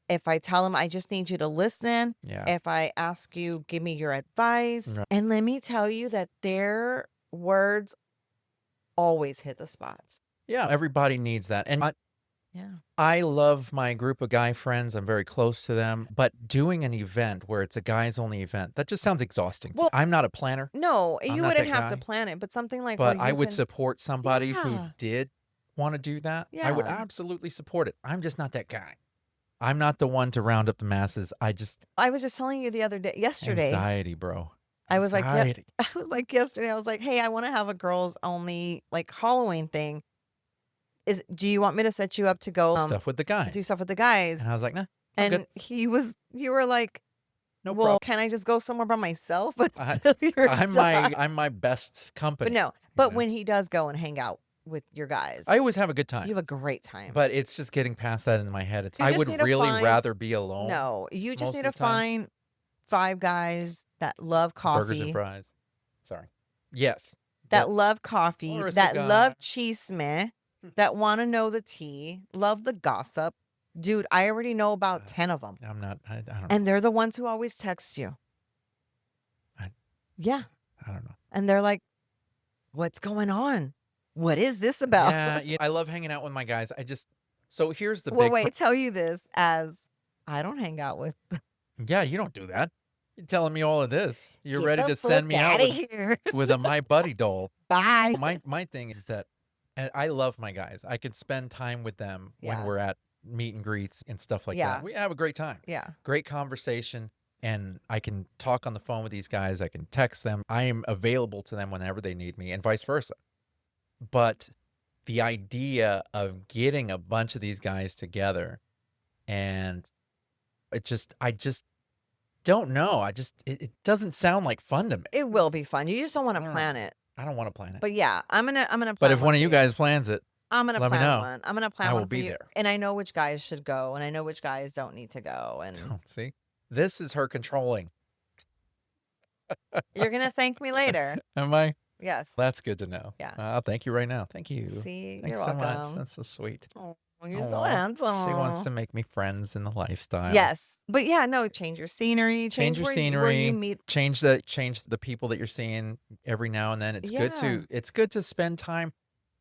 Speaker 2: If I tell them I just need you to listen, if I ask you, give me your advice.
Speaker 1: Right.
Speaker 2: And let me tell you that their words always hit the spots.
Speaker 1: Yeah, everybody needs that. And I love my group of guy friends. I'm very close to them. But doing an event where it's a guys only event, that just sounds exhausting.
Speaker 2: Well,
Speaker 1: I'm not a planner.
Speaker 2: No,
Speaker 1: I'm
Speaker 2: you
Speaker 1: not
Speaker 2: wouldn't
Speaker 1: that
Speaker 2: have to
Speaker 1: guy.
Speaker 2: plan it, but something like
Speaker 1: But
Speaker 2: where
Speaker 1: I
Speaker 2: you
Speaker 1: would
Speaker 2: can,
Speaker 1: support somebody who
Speaker 2: Yeah.
Speaker 1: did want to do that. I would
Speaker 2: Yeah.
Speaker 1: absolutely support it. I'm just not that guy. I'm not the one to round up the masses.
Speaker 2: I was just telling you the other day, yesterday.
Speaker 1: Anxiety, bro.
Speaker 2: I was like,
Speaker 1: Anxiety.
Speaker 2: yesterday, I was like, hey, I want to have a girls only like Halloween thing. Do you want me to set you up to go
Speaker 1: Stuff with the guys.
Speaker 2: do stuff with the guys?
Speaker 1: And I was like, nah. I'm
Speaker 2: And
Speaker 1: good.
Speaker 2: you were like,
Speaker 1: No
Speaker 2: well,
Speaker 1: problem.
Speaker 2: can I just go somewhere by myself? But
Speaker 1: I'm my best company.
Speaker 2: But no, but when he does go and hang out with your guys,
Speaker 1: I always have a good time.
Speaker 2: you have a great time.
Speaker 1: But it's just getting past that in my head.
Speaker 2: You
Speaker 1: I
Speaker 2: just
Speaker 1: would
Speaker 2: need to
Speaker 1: really
Speaker 2: find-
Speaker 1: rather be alone.
Speaker 2: No, you just
Speaker 1: most
Speaker 2: need
Speaker 1: of
Speaker 2: to
Speaker 1: the time.
Speaker 2: find 5 guys that love coffee.
Speaker 1: Burgers and fries. Sorry. Yes.
Speaker 2: that love coffee,
Speaker 1: Or a
Speaker 2: that
Speaker 1: cigar.
Speaker 2: love chisme, that want to know the tea, love the gossip. Dude, I already know about 10 of them.
Speaker 1: I'm not. I don't know.
Speaker 2: And they're the ones who always text you. Yeah.
Speaker 1: I don't know.
Speaker 2: And they're like, what's going on? What is this about?
Speaker 1: Yeah, I love hanging out with my guys. So here's the
Speaker 2: Well,
Speaker 1: big.
Speaker 2: wait, I tell you this as I don't hang out with.
Speaker 1: Yeah, you don't do that. You're telling me all of this. You're
Speaker 2: Get
Speaker 1: ready
Speaker 2: the
Speaker 1: to send me
Speaker 2: fuck
Speaker 1: out
Speaker 2: outta
Speaker 1: with,
Speaker 2: here.
Speaker 1: with a My Buddy doll.
Speaker 2: Bye.
Speaker 1: My thing is that I love my guys. I can spend time with them when
Speaker 2: Yeah.
Speaker 1: we're at meet and greets and stuff like
Speaker 2: Yeah.
Speaker 1: that. We have a great time.
Speaker 2: Yeah.
Speaker 1: Great conversation. And I can talk on the phone with these guys. I can text them. I am available to them whenever they need me and vice versa. But the idea of getting a bunch of these guys together and I just don't know. It doesn't sound like fun to me.
Speaker 2: It will be fun. You just don't want to
Speaker 1: I don't
Speaker 2: plan it.
Speaker 1: I don't want to plan it.
Speaker 2: But yeah, I'm gonna plan.
Speaker 1: But if one of
Speaker 2: for
Speaker 1: you guys plans it,
Speaker 2: I'm gonna
Speaker 1: let me
Speaker 2: plan
Speaker 1: know.
Speaker 2: one. I'm gonna plan
Speaker 1: I
Speaker 2: one
Speaker 1: will
Speaker 2: for
Speaker 1: be
Speaker 2: you.
Speaker 1: there.
Speaker 2: And I know which guys should go, and I know which guys don't need to go. And
Speaker 1: oh, see, this is her controlling.
Speaker 2: you're gonna thank me later.
Speaker 1: Am I?
Speaker 2: Yes.
Speaker 1: That's good to know.
Speaker 2: Yeah.
Speaker 1: I'll thank you right now. Thank you.
Speaker 2: See,
Speaker 1: Thanks
Speaker 2: you're
Speaker 1: so
Speaker 2: welcome.
Speaker 1: much. That's so sweet.
Speaker 2: Oh, you're so
Speaker 1: Aw.
Speaker 2: handsome.
Speaker 1: She wants to make me friends in the lifestyle.
Speaker 2: Yes, but yeah, no, change your scenery.
Speaker 1: Change your
Speaker 2: where
Speaker 1: scenery.
Speaker 2: you meet.
Speaker 1: Change the people that you're seeing every now and then. It's good to spend time.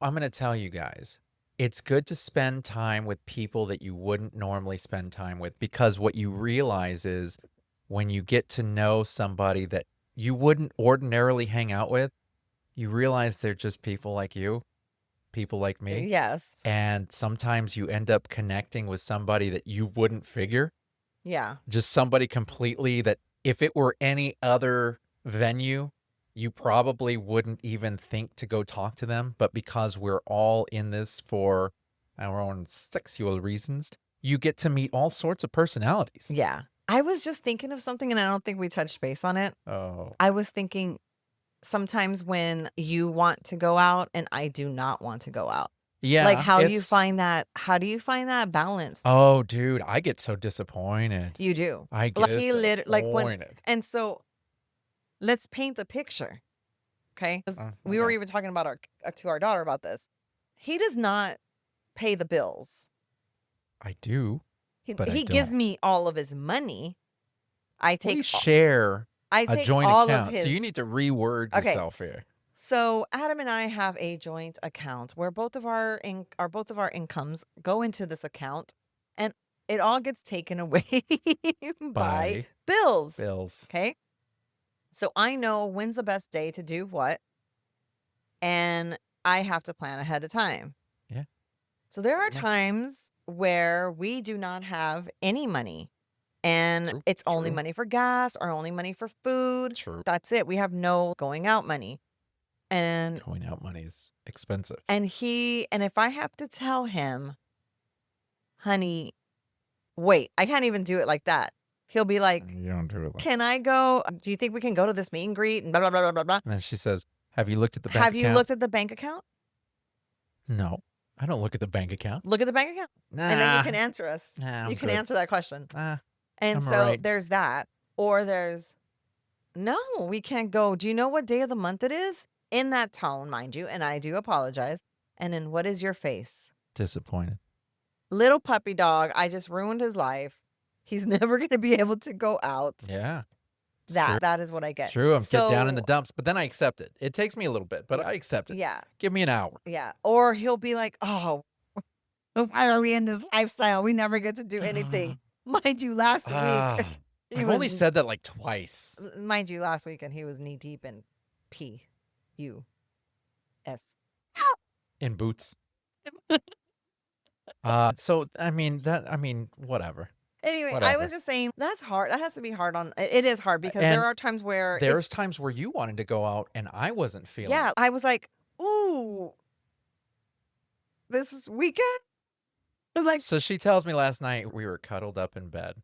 Speaker 1: I'm going to tell you guys, it's good to spend time with people that you wouldn't normally spend time with, because what you realize is when you get to know somebody that you wouldn't ordinarily hang out with, you realize they're just people like you, people like me.
Speaker 2: Yes.
Speaker 1: And sometimes you end up connecting with somebody that you wouldn't figure.
Speaker 2: Yeah.
Speaker 1: Just somebody completely that if it were any other venue, you probably wouldn't even think to go talk to them. But because we're all in this for our own sexual reasons, you get to meet all sorts of personalities.
Speaker 2: Yeah. I was just thinking of something, and I don't think we touched base on it.
Speaker 1: Oh.
Speaker 2: I was thinking sometimes when you want to go out and I do not want to go out.
Speaker 1: Yeah.
Speaker 2: Like how do you find that balance?
Speaker 1: Oh, dude, I get so disappointed.
Speaker 2: You do.
Speaker 1: I get
Speaker 2: Like
Speaker 1: disappointed.
Speaker 2: and so let's paint the picture. Okay? 'Cause we were even talking about to our daughter about this. He does not pay the bills.
Speaker 1: I do. But
Speaker 2: he gives me all of his money. I take
Speaker 1: we share
Speaker 2: I
Speaker 1: a
Speaker 2: take
Speaker 1: joint
Speaker 2: all
Speaker 1: account.
Speaker 2: of his.
Speaker 1: So you need to reword
Speaker 2: Okay.
Speaker 1: yourself here.
Speaker 2: So Adam and I have a joint account where both of our incomes go into this account, and it all gets taken away by bills.
Speaker 1: Bills.
Speaker 2: Okay. So I know when's the best day to do what, and I have to plan ahead of time.
Speaker 1: Yeah.
Speaker 2: So there are times where we do not have any money, and it's only money for gas or only money for food.
Speaker 1: True.
Speaker 2: That's it. We have no going out money. And
Speaker 1: Going out money is expensive.
Speaker 2: and if I have to tell him, honey, wait, I can't even do it like that. He'll be like,
Speaker 1: You don't do it like
Speaker 2: can I go? Do you think we can go to this meet and greet? And blah, blah, blah, blah, blah, blah.
Speaker 1: And then she says, have you looked at the bank
Speaker 2: Have
Speaker 1: account?
Speaker 2: you looked at the bank account?
Speaker 1: No, I don't look at the bank account.
Speaker 2: Look at the bank account.
Speaker 1: Nah.
Speaker 2: And then you can answer us.
Speaker 1: Nah,
Speaker 2: You
Speaker 1: I'm
Speaker 2: can
Speaker 1: good.
Speaker 2: answer that question.
Speaker 1: Ah,
Speaker 2: And
Speaker 1: I'm
Speaker 2: so
Speaker 1: alright.
Speaker 2: there's that. Or there's, no, we can't go. Do you know what day of the month it is? In that tone, mind you. And I do apologize. And then what is your face?
Speaker 1: disappointed.
Speaker 2: Little puppy dog. I just ruined his life. He's never going to be able to go out.
Speaker 1: Yeah. It's true.
Speaker 2: That is what I get.
Speaker 1: It's true. I'm get down in the
Speaker 2: So-
Speaker 1: dumps, but then I accept it. It takes me a little bit, but I accept it.
Speaker 2: Yeah.
Speaker 1: Give me an hour.
Speaker 2: Yeah. Or he'll be like, oh, why are we in this lifestyle? We never get to do anything. Mind you, last
Speaker 1: Ah,
Speaker 2: week. he
Speaker 1: I've only
Speaker 2: was-
Speaker 1: said that like twice.
Speaker 2: Mind you, last weekend he was knee deep in PUS.
Speaker 1: In boots. So I mean whatever.
Speaker 2: Anyway, I
Speaker 1: Whatever.
Speaker 2: was just saying that's hard. That has to be hard on. It is hard because
Speaker 1: And
Speaker 2: there are times where
Speaker 1: There's times where you wanted to go out and I wasn't feeling
Speaker 2: yeah,
Speaker 1: it.
Speaker 2: I was like, ooh, this is weekend. I was like,
Speaker 1: So she tells me last night we were cuddled up in bed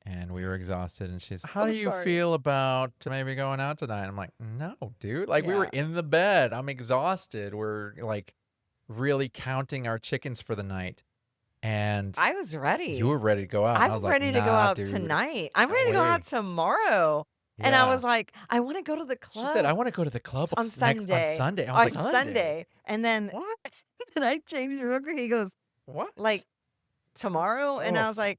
Speaker 1: and we were exhausted and she's, how
Speaker 2: I'm
Speaker 1: do you
Speaker 2: sorry.
Speaker 1: feel about maybe going out tonight? I'm like, no, dude. Like we were
Speaker 2: Yeah.
Speaker 1: in the bed. I'm exhausted. We're like really counting our chickens for the night. And
Speaker 2: I was ready.
Speaker 1: you were ready to go out. and I
Speaker 2: I'm
Speaker 1: was like,
Speaker 2: ready to go
Speaker 1: "Nah,
Speaker 2: out
Speaker 1: dude."
Speaker 2: tonight. I'm
Speaker 1: no
Speaker 2: ready to go out
Speaker 1: way.
Speaker 2: tomorrow. And I
Speaker 1: Yeah.
Speaker 2: was like, I want to go to the
Speaker 1: She said, I
Speaker 2: club
Speaker 1: want to go to the club
Speaker 2: on
Speaker 1: on
Speaker 2: Sunday.
Speaker 1: Sunday. I was
Speaker 2: On
Speaker 1: like, Sunday?
Speaker 2: Sunday. And then
Speaker 1: What?
Speaker 2: and I changed the real quick. He goes, like
Speaker 1: What?
Speaker 2: tomorrow? And I
Speaker 1: Oh,
Speaker 2: was like,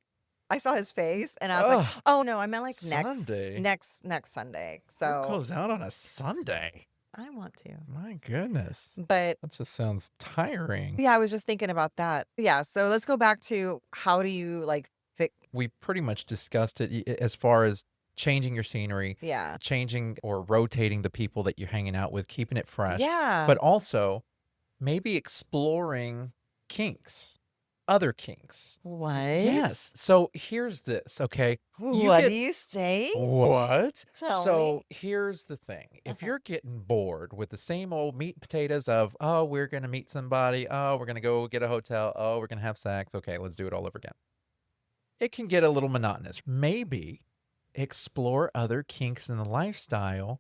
Speaker 2: I saw his face and I was like,
Speaker 1: ugh.
Speaker 2: oh no, I meant like
Speaker 1: Sunday?
Speaker 2: next Sunday.
Speaker 1: Who
Speaker 2: So
Speaker 1: goes out on a Sunday?
Speaker 2: I want to.
Speaker 1: My goodness.
Speaker 2: But
Speaker 1: That just sounds tiring.
Speaker 2: yeah, I was just thinking about that. Yeah. So let's go back to how do you like fix?
Speaker 1: We pretty much discussed it as far as changing your scenery,
Speaker 2: Yeah.
Speaker 1: changing or rotating the people that you're hanging out with, keeping it fresh,
Speaker 2: Yeah.
Speaker 1: but also maybe exploring kinks, other kinks.
Speaker 2: What?
Speaker 1: Yes. So here's this, okay? You
Speaker 2: What do
Speaker 1: get
Speaker 2: you say?
Speaker 1: what?
Speaker 2: Tell
Speaker 1: So
Speaker 2: me.
Speaker 1: here's the thing. If
Speaker 2: Uh-huh.
Speaker 1: you're getting bored with the same old meat and potatoes of, oh, we're going to meet somebody, oh, we're going to go get a hotel, oh, we're going to have sex, okay, let's do it all over again. It can get a little monotonous. Maybe explore other kinks in the lifestyle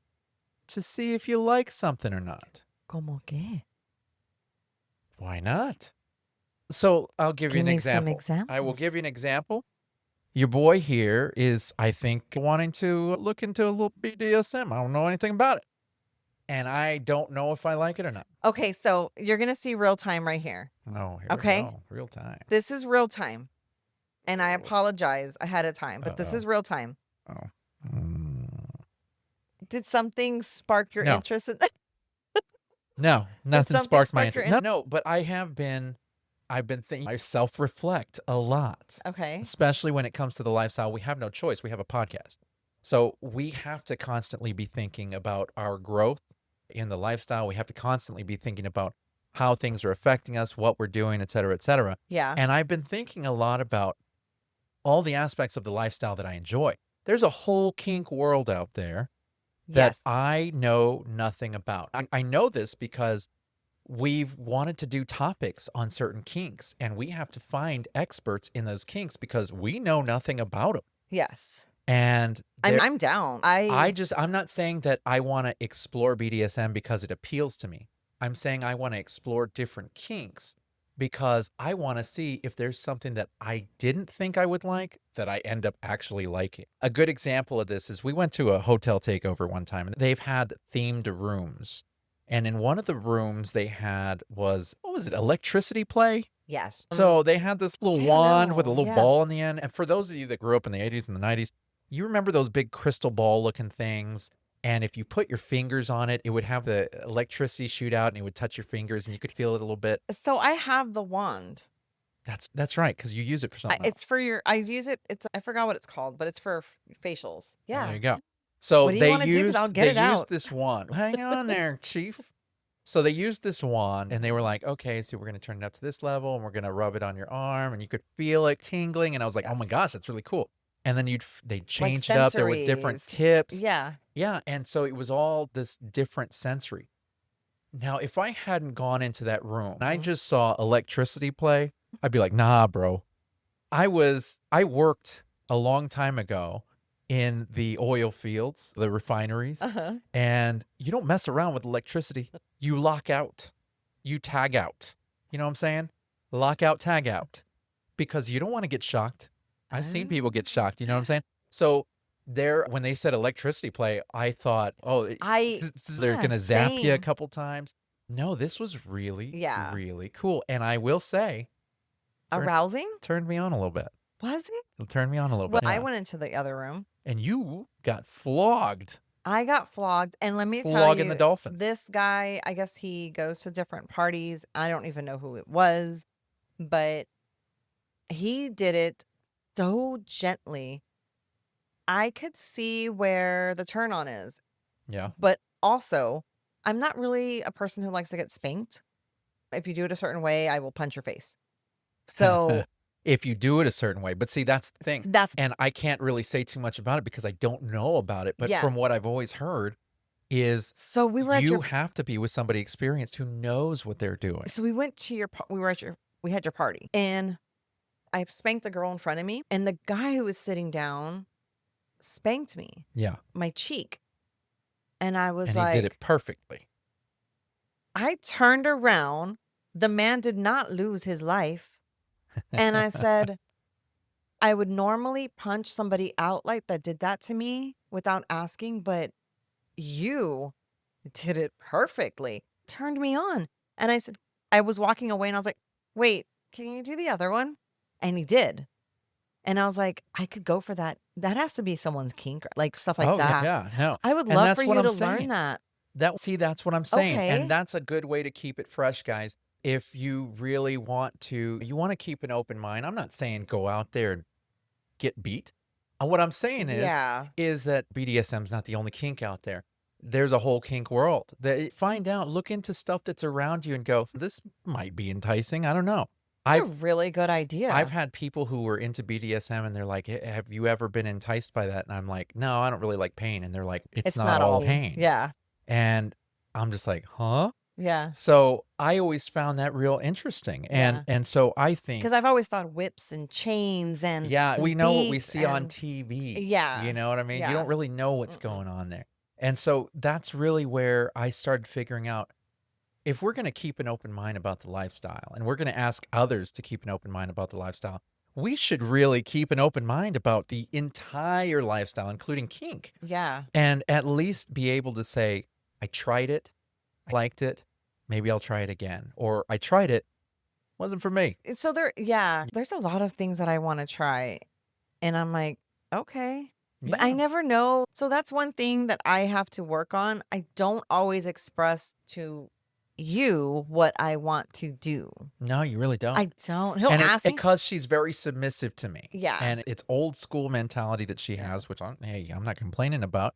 Speaker 1: to see if you like something or not.
Speaker 2: ¿Cómo qué?
Speaker 1: Why not? So I'll give you
Speaker 2: Give
Speaker 1: an
Speaker 2: me some
Speaker 1: example. I will give
Speaker 2: examples.
Speaker 1: you an example. Your boy here is, I think, wanting to look into a little BDSM. I don't know anything about it. And I don't know if I like it or not.
Speaker 2: Okay, so you're gonna see real time right here.
Speaker 1: Oh, here
Speaker 2: Okay.
Speaker 1: we go. Real time.
Speaker 2: This is real time. And I apologize ahead of time, but this
Speaker 1: Uh-oh.
Speaker 2: is real time.
Speaker 1: Oh. Mm.
Speaker 2: Did something spark your
Speaker 1: No.
Speaker 2: interest in
Speaker 1: No, nothing
Speaker 2: something
Speaker 1: sparks my
Speaker 2: spark your
Speaker 1: interest. No, but I've been thinking, I self-reflect a lot,
Speaker 2: Okay.
Speaker 1: especially when it comes to the lifestyle. We have no choice. We have a podcast. So we have to constantly be thinking about our growth in the lifestyle. We have to constantly be thinking about how things are affecting us, what we're doing, et cetera, et cetera.
Speaker 2: Yeah.
Speaker 1: And I've been thinking a lot about all the aspects of the lifestyle that I enjoy. There's a whole kink world out there that
Speaker 2: Yes.
Speaker 1: I know nothing about. I know this because we've wanted to do topics on certain kinks, and we have to find experts in those kinks because we know nothing about them.
Speaker 2: Yes.
Speaker 1: And
Speaker 2: I'm down.
Speaker 1: I'm not saying that I want to explore BDSM because it appeals to me. I'm saying I want to explore different kinks because I want to see if there's something that I didn't think I would like that I end up actually liking. A good example of this is we went to a hotel takeover one time and they've had themed rooms. And in one of the rooms they had was, what was it, electricity play?
Speaker 2: Yes.
Speaker 1: So they had this little
Speaker 2: I don't
Speaker 1: wand with a
Speaker 2: know,
Speaker 1: little
Speaker 2: yeah.
Speaker 1: ball on the end. And for those of you that grew up in the 80s and the 90s, you remember those big crystal ball looking things. And if you put your fingers on it, it would have the electricity shoot out and it would touch your fingers and you could feel it a little bit.
Speaker 2: So I have the wand.
Speaker 1: That's right, because you use it for something else.
Speaker 2: It's for your I use it. I forgot what it's called, but it's for facials. Yeah.
Speaker 1: There you go. So
Speaker 2: What do you
Speaker 1: they
Speaker 2: wanna do? 'Cause I'll get it
Speaker 1: used
Speaker 2: out.
Speaker 1: this wand. Hang on there, Chief. So they used this wand and they were like, okay, so we're going to turn it up to this level and we're going to rub it on your arm and you could feel it tingling. And I was like, oh my
Speaker 2: Yes.
Speaker 1: gosh, that's really cool. And then they'd change
Speaker 2: Like
Speaker 1: it up. There were different
Speaker 2: sensories.
Speaker 1: tips.
Speaker 2: Yeah.
Speaker 1: Yeah. And so it was all this different sensory. Now, if I hadn't gone into that room and I just saw electricity play, I'd be like, nah, bro. I worked a long time ago in the oil fields, the refineries,
Speaker 2: Uh-huh.
Speaker 1: and you don't mess around with electricity. You lock out. You tag out. You know what I'm saying? Lock out, tag out. Because you don't want to get shocked. I've seen people get shocked. You know what I'm saying? So when they said electricity play, I thought, oh, they're going to zap you a
Speaker 2: same.
Speaker 1: couple times. No, this was really,
Speaker 2: Yeah.
Speaker 1: really cool. And I will say,
Speaker 2: Arousing?
Speaker 1: turned me on a little bit.
Speaker 2: Was it?
Speaker 1: It turned me on a little
Speaker 2: Well,
Speaker 1: bit.
Speaker 2: I
Speaker 1: Yeah.
Speaker 2: went into the other room.
Speaker 1: And you got flogged.
Speaker 2: I got flogged, and let me tell
Speaker 1: Flogging
Speaker 2: you,
Speaker 1: the dolphin.
Speaker 2: this guy, I guess he goes to different parties. I don't even know who it was, but he did it so gently. I could see where the turn on is,
Speaker 1: Yeah.
Speaker 2: but also, I'm not really a person who likes to get spanked. If you do it a certain way, I will punch your face. So
Speaker 1: If you do it a certain way. But see, that's the thing.
Speaker 2: that's
Speaker 1: And I can't really say too much about it because I don't know about it. But
Speaker 2: Yeah.
Speaker 1: from what I've always heard is
Speaker 2: so we were at
Speaker 1: you
Speaker 2: your
Speaker 1: have to be with somebody experienced who knows what they're doing.
Speaker 2: So we went to we had your party, and I spanked the girl in front of me, and the guy who was sitting down spanked me,
Speaker 1: Yeah.
Speaker 2: my cheek. And I was
Speaker 1: And
Speaker 2: like,
Speaker 1: he did it perfectly.
Speaker 2: I turned around. The man did not lose his life. And I said, I would normally punch somebody out like that did that to me without asking, but you did it perfectly. Turned me on. And I said, I was walking away and I was like, wait, can you do the other one? And he did. And I was like, I could go for that. That has to be someone's kink, like stuff like
Speaker 1: Oh,
Speaker 2: that.
Speaker 1: yeah, no.
Speaker 2: I would
Speaker 1: And
Speaker 2: love for
Speaker 1: that's what
Speaker 2: you
Speaker 1: I'm
Speaker 2: to learn
Speaker 1: saying.
Speaker 2: that.
Speaker 1: That's what I'm saying. And
Speaker 2: Okay.
Speaker 1: that's a good way to keep it fresh, guys. If you really want to, you want to keep an open mind. I'm not saying go out there and get beat. What I'm saying
Speaker 2: Yeah.
Speaker 1: is that BDSM is not the only kink out there. There's a whole kink world. Find out, look into stuff that's around you and go, this might be enticing. I don't know.
Speaker 2: It's a really good idea.
Speaker 1: I've had people who were into BDSM and they're like, have you ever been enticed by that? And I'm like, no, I don't really like pain. And they're like, it's not all pain.
Speaker 2: Yeah.
Speaker 1: And I'm just like, huh?
Speaker 2: Yeah.
Speaker 1: So I always found that real interesting. And so I think,
Speaker 2: Because I've always thought whips and chains and
Speaker 1: yeah, we know what we
Speaker 2: beats
Speaker 1: see on
Speaker 2: and-
Speaker 1: TV.
Speaker 2: Yeah.
Speaker 1: You know what I mean? You
Speaker 2: Yeah.
Speaker 1: don't really know what's going on there. And so that's really where I started figuring out, if we're going to keep an open mind about the lifestyle and we're going to ask others to keep an open mind about the lifestyle, we should really keep an open mind about the entire lifestyle, including kink.
Speaker 2: Yeah.
Speaker 1: And at least be able to say, I tried it, I liked it, maybe I'll try it again. Or I tried it, wasn't for me.
Speaker 2: So there's a lot of things that I want to try. And I'm like, okay. But I
Speaker 1: Yeah.
Speaker 2: never know. So that's one thing that I have to work on. I don't always express to you what I want to do.
Speaker 1: No, you really don't.
Speaker 2: I don't. He'll
Speaker 1: And it's
Speaker 2: ask me.
Speaker 1: because she's very submissive to me.
Speaker 2: Yeah.
Speaker 1: And it's old school mentality that she has, which I'm not complaining about.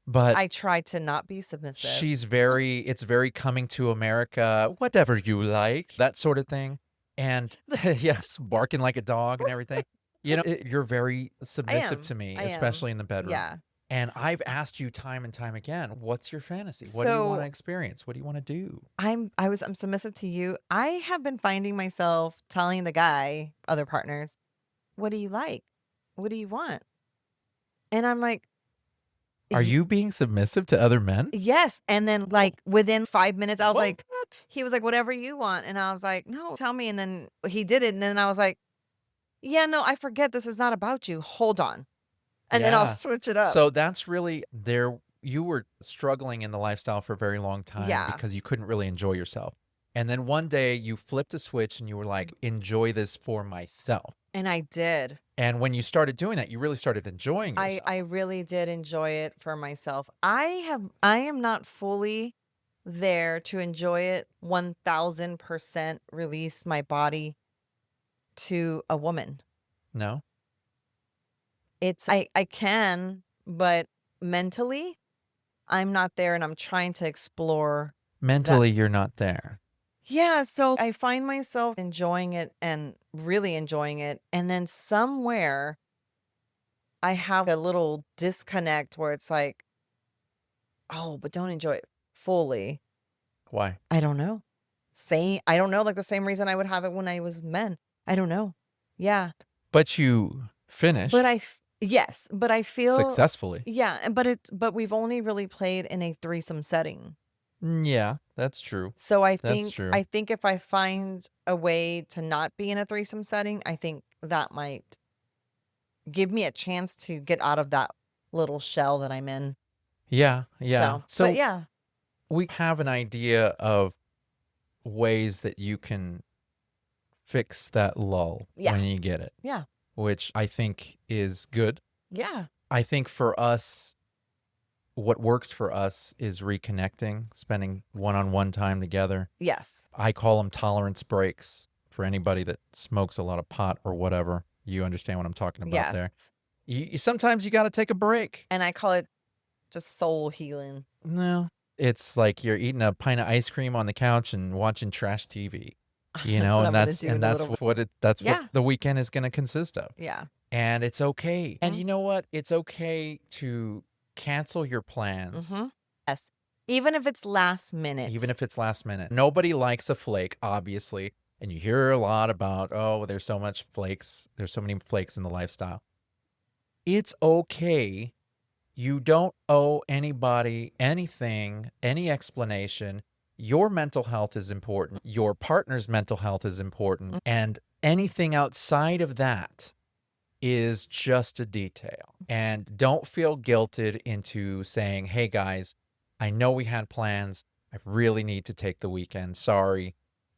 Speaker 1: But
Speaker 2: I try to not be submissive.
Speaker 1: it's very coming to America, whatever you like, that sort of thing. And yes, barking like a dog and everything. You know, you're very submissive to me,
Speaker 2: I am.
Speaker 1: especially in the bedroom.
Speaker 2: Yeah.
Speaker 1: And I've asked you time and time again, what's your fantasy? What do you want to experience? What do you want to do?
Speaker 2: I'm submissive to you. I have been finding myself telling the guy, other partners, what do you like? What do you want? And I'm like,
Speaker 1: Are you being submissive to other men?
Speaker 2: yes. And then like within 5 minutes, I was like,
Speaker 1: What?
Speaker 2: he was like, whatever you want. And I was like, no, tell me. And then he did it. And then I was like, yeah, no, I forget. This is not about you. Hold on. And then I'll
Speaker 1: Yeah.
Speaker 2: switch it up.
Speaker 1: So that's really there. You were struggling in the lifestyle for a very long time
Speaker 2: Yeah.
Speaker 1: because you couldn't really enjoy yourself. And then one day you flipped a switch and you were like, enjoy this for myself.
Speaker 2: And I did.
Speaker 1: And when you started doing that, you really started enjoying yourself.
Speaker 2: I really did enjoy it for myself. I am not fully there to enjoy it 1000% release my body to a woman.
Speaker 1: No?
Speaker 2: It's I can, but mentally I'm not there and I'm trying to explore.
Speaker 1: Mentally, you're not there.
Speaker 2: Yeah, so I find myself enjoying it and really enjoying it. And then somewhere I have a little disconnect where it's like, oh, but don't enjoy it fully.
Speaker 1: Why?
Speaker 2: I don't know. I don't know, like the same reason I would have it when I was men. I don't know. Yeah.
Speaker 1: But you finished
Speaker 2: But yes, but I feel
Speaker 1: successfully.
Speaker 2: Yeah, but we've only really played in a threesome setting.
Speaker 1: Yeah, that's true.
Speaker 2: So I
Speaker 1: That's
Speaker 2: think
Speaker 1: true.
Speaker 2: I think if I find a way to not be in a threesome setting, I think that might give me a chance to get out of that little shell that I'm in.
Speaker 1: Yeah, yeah. So
Speaker 2: but yeah.
Speaker 1: we have an idea of ways that you can fix that lull
Speaker 2: Yeah.
Speaker 1: when you get it.
Speaker 2: Yeah.
Speaker 1: Which I think is good.
Speaker 2: Yeah.
Speaker 1: I think for us, what works for us is reconnecting, spending one-on-one time together.
Speaker 2: Yes.
Speaker 1: I call them tolerance breaks for anybody that smokes a lot of pot or whatever. You understand what I'm talking about there. Sometimes you got to take a break.
Speaker 2: And I call it just soul healing.
Speaker 1: No, it's like you're eating a pint of ice cream on the couch and watching trash TV. You know, and that's what the weekend is going to consist of.
Speaker 2: Yeah.
Speaker 1: And it's okay. And you know what? It's okay to cancel your plans.
Speaker 2: Yes. Even if it's last minute.
Speaker 1: Even if it's last minute. Nobody likes a flake, obviously. And you hear a lot about, oh, there's so much flakes. There's so many flakes in the lifestyle. It's okay. You don't owe anybody anything, any explanation. Your mental health is important. Your partner's mental health is important. And anything outside of that is just a detail. And don't feel guilted into saying, hey guys, I know we had plans. I really need to take the weekend. Sorry.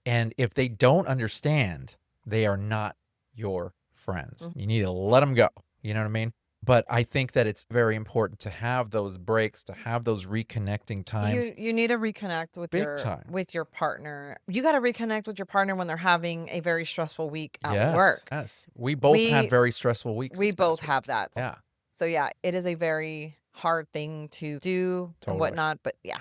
Speaker 1: And if they don't understand, they are not your friends. You need to let them go. You know what I mean? But I think that it's very important to have those breaks, to have those reconnecting times.
Speaker 2: You need to reconnect with
Speaker 1: Big time.
Speaker 2: your partner. You got to reconnect with your partner when they're having a very stressful week at
Speaker 1: Yes,
Speaker 2: work.
Speaker 1: yes. We both had very stressful weeks.
Speaker 2: We
Speaker 1: this
Speaker 2: both
Speaker 1: past week.
Speaker 2: have that.
Speaker 1: Yeah,
Speaker 2: So yeah, it is a very hard thing to do and
Speaker 1: Totally.
Speaker 2: whatnot. But yeah,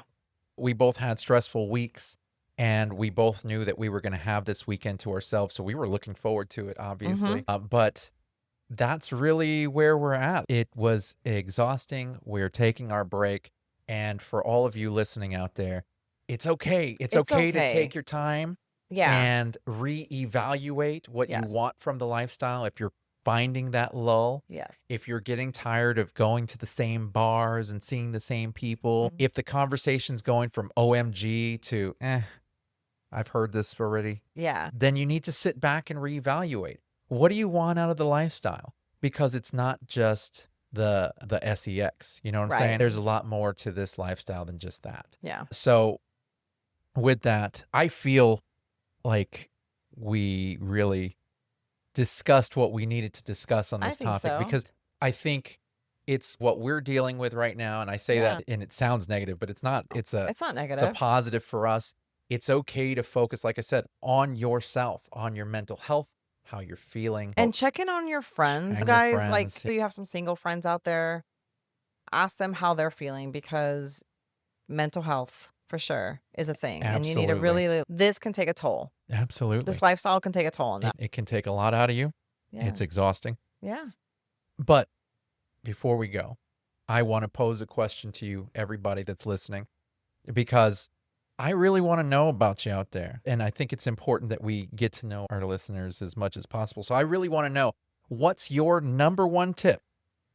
Speaker 1: we both had stressful weeks, and we both knew that we were going to have this weekend to ourselves. So we were looking forward to it, obviously. But that's really where we're at. It was exhausting. We're taking our break. And for all of you listening out there, it's okay. It's okay to take your time
Speaker 2: yeah,
Speaker 1: and reevaluate what you
Speaker 2: Yes.
Speaker 1: want from the lifestyle. If you're finding that lull,
Speaker 2: yes.
Speaker 1: if you're getting tired of going to the same bars and seeing the same people, if the conversation's going from OMG to, I've heard this already,
Speaker 2: Yeah.
Speaker 1: then you need to sit back and reevaluate. What do you want out of the lifestyle? Because it's not just the sex, you know what I'm saying?
Speaker 2: Right.
Speaker 1: There's a lot more to this lifestyle than just that.
Speaker 2: Yeah.
Speaker 1: So with that, I feel like we really discussed what we needed to discuss on
Speaker 2: I
Speaker 1: this
Speaker 2: think
Speaker 1: topic
Speaker 2: so.
Speaker 1: because I think it's what we're dealing with right now. And I say
Speaker 2: Yeah.
Speaker 1: that, and it sounds negative, but it's not. It's
Speaker 2: It's not negative.
Speaker 1: a positive for us. It's okay to focus, like I said, on yourself, on your mental health, how you're feeling.
Speaker 2: And check in on your friends,
Speaker 1: Check on your
Speaker 2: guys. Like,
Speaker 1: friends.
Speaker 2: do you have some single friends out there? Ask them how they're feeling because mental health for sure is a thing. And you need to
Speaker 1: Absolutely.
Speaker 2: this can take a toll.
Speaker 1: Absolutely.
Speaker 2: This lifestyle can take a toll on that.
Speaker 1: It can take a lot out of you.
Speaker 2: Yeah.
Speaker 1: It's exhausting.
Speaker 2: Yeah.
Speaker 1: But before we go, I want to pose a question to you, everybody that's listening, because I really want to know about you out there. And I think it's important that we get to know our listeners as much as possible. So I really want to know, what's your number one tip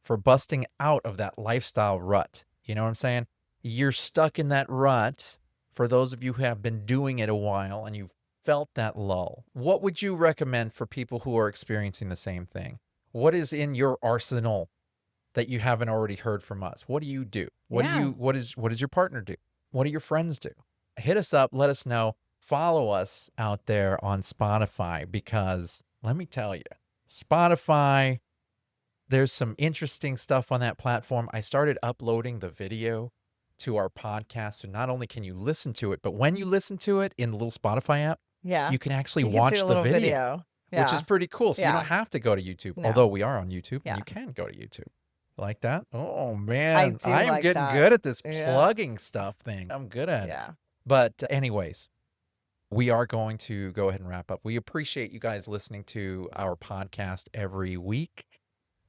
Speaker 1: for busting out of that lifestyle rut? You know what I'm saying? You're stuck in that rut. For those of you who have been doing it a while and you've felt that lull, what would you recommend for people who are experiencing the same thing? What is in your arsenal that you haven't already heard from us? What do you do? What does your partner do? What do your friends do? Hit us up, let us know. Follow us out there on Spotify, because let me tell you, Spotify, there's some interesting stuff on that platform. I started uploading the video to our podcast, so not only can you listen to it, but when you listen to it in the little Spotify app,
Speaker 2: Yeah.
Speaker 1: you can actually
Speaker 2: You can
Speaker 1: watch
Speaker 2: see a
Speaker 1: the
Speaker 2: little
Speaker 1: video.
Speaker 2: Yeah.
Speaker 1: Which is pretty cool. So you
Speaker 2: Yeah.
Speaker 1: don't have to go to YouTube,
Speaker 2: No.
Speaker 1: although we are on YouTube.
Speaker 2: Yeah.
Speaker 1: And you can go to YouTube. Like that? Oh, man.
Speaker 2: do
Speaker 1: I'm
Speaker 2: like
Speaker 1: getting
Speaker 2: that.
Speaker 1: good at this
Speaker 2: Yeah.
Speaker 1: plugging stuff thing. I'm good at it.
Speaker 2: Yeah.
Speaker 1: But anyways, we are going to go ahead and wrap up. We appreciate you guys listening to our podcast every week.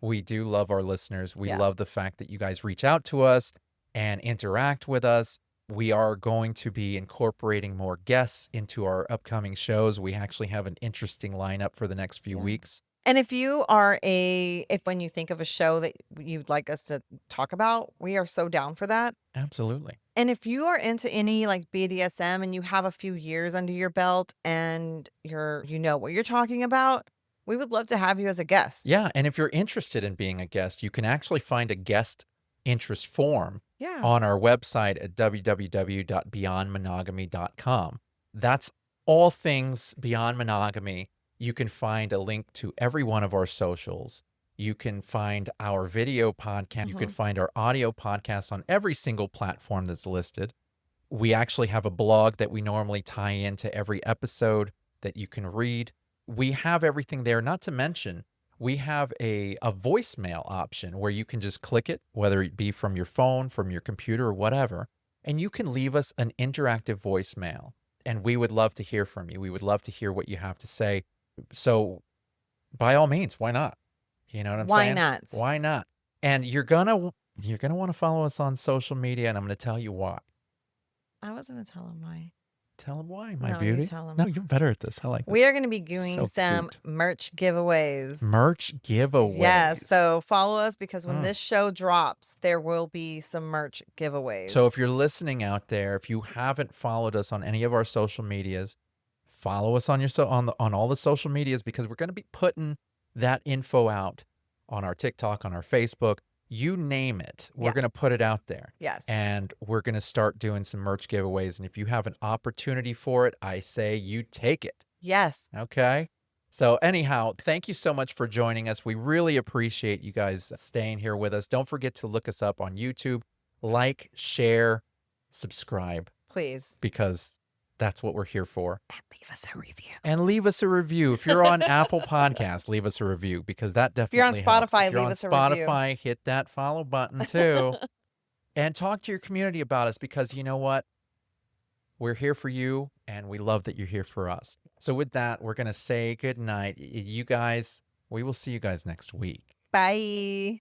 Speaker 1: We do love our listeners. We love the fact that you guys reach out to us and interact with us. We are going to be incorporating more guests into our upcoming shows. We actually have an interesting lineup for the next few weeks.
Speaker 2: And if you are if when you think of a show that you'd like us to talk about, we are so down for that.
Speaker 1: Absolutely.
Speaker 2: And if you are into any like BDSM and you have a few years under your belt and you know what you're talking about, we would love to have you as a guest.
Speaker 1: Yeah. And if you're interested in being a guest, you can actually find a guest interest form on our website at www.beyondmonogamy.com. That's all things Beyond Monogamy. You can find a link to every one of our socials. You can find our video podcast. You can find our audio podcast on every single platform that's listed. We actually have a blog that we normally tie into every episode that you can read. We have everything there, not to mention we have a voicemail option where you can just click it, whether it be from your phone, from your computer, or whatever, and you can leave us an interactive voicemail. And we would love to hear from you. We would love to hear what you have to say. So by all means, why not? You know what I'm saying?
Speaker 2: Why not?
Speaker 1: Why not? And you're gonna want to follow us on social media, and I'm gonna tell you why.
Speaker 2: I was going to tell him why.
Speaker 1: Tell them why, my
Speaker 2: No,
Speaker 1: beauty.
Speaker 2: you tell him.
Speaker 1: No, you're better at this. I like this.
Speaker 2: We are going to be doing
Speaker 1: So
Speaker 2: some
Speaker 1: cute.
Speaker 2: merch giveaways.
Speaker 1: Merch giveaways.
Speaker 2: Yeah, so follow us because when this show drops, there will be some merch giveaways.
Speaker 1: So if you're listening out there, if you haven't followed us on any of our social medias, follow us on all the social medias, because we're going to be putting that info out on our TikTok, on our Facebook, you name it. We're going to put it out there.
Speaker 2: Yes.
Speaker 1: And we're going to start doing some merch giveaways. And if you have an opportunity for it, I say you take it.
Speaker 2: Yes.
Speaker 1: Okay. So anyhow, thank you so much for joining us. We really appreciate you guys staying here with us. Don't forget to look us up on YouTube, like, share, subscribe.
Speaker 2: Please.
Speaker 1: Because that's what we're here for.
Speaker 2: And leave us a review.
Speaker 1: And leave us a review. If you're on Apple Podcasts, leave us a review because that definitely helps.
Speaker 2: If you're on Spotify,
Speaker 1: If you're
Speaker 2: leave
Speaker 1: on
Speaker 2: us a review.
Speaker 1: Spotify, hit that follow button too. And talk to your community about us because you know what? We're here for you and we love that you're here for us. So with that, we're going to say good night. You guys, we will see you guys next week.
Speaker 2: Bye.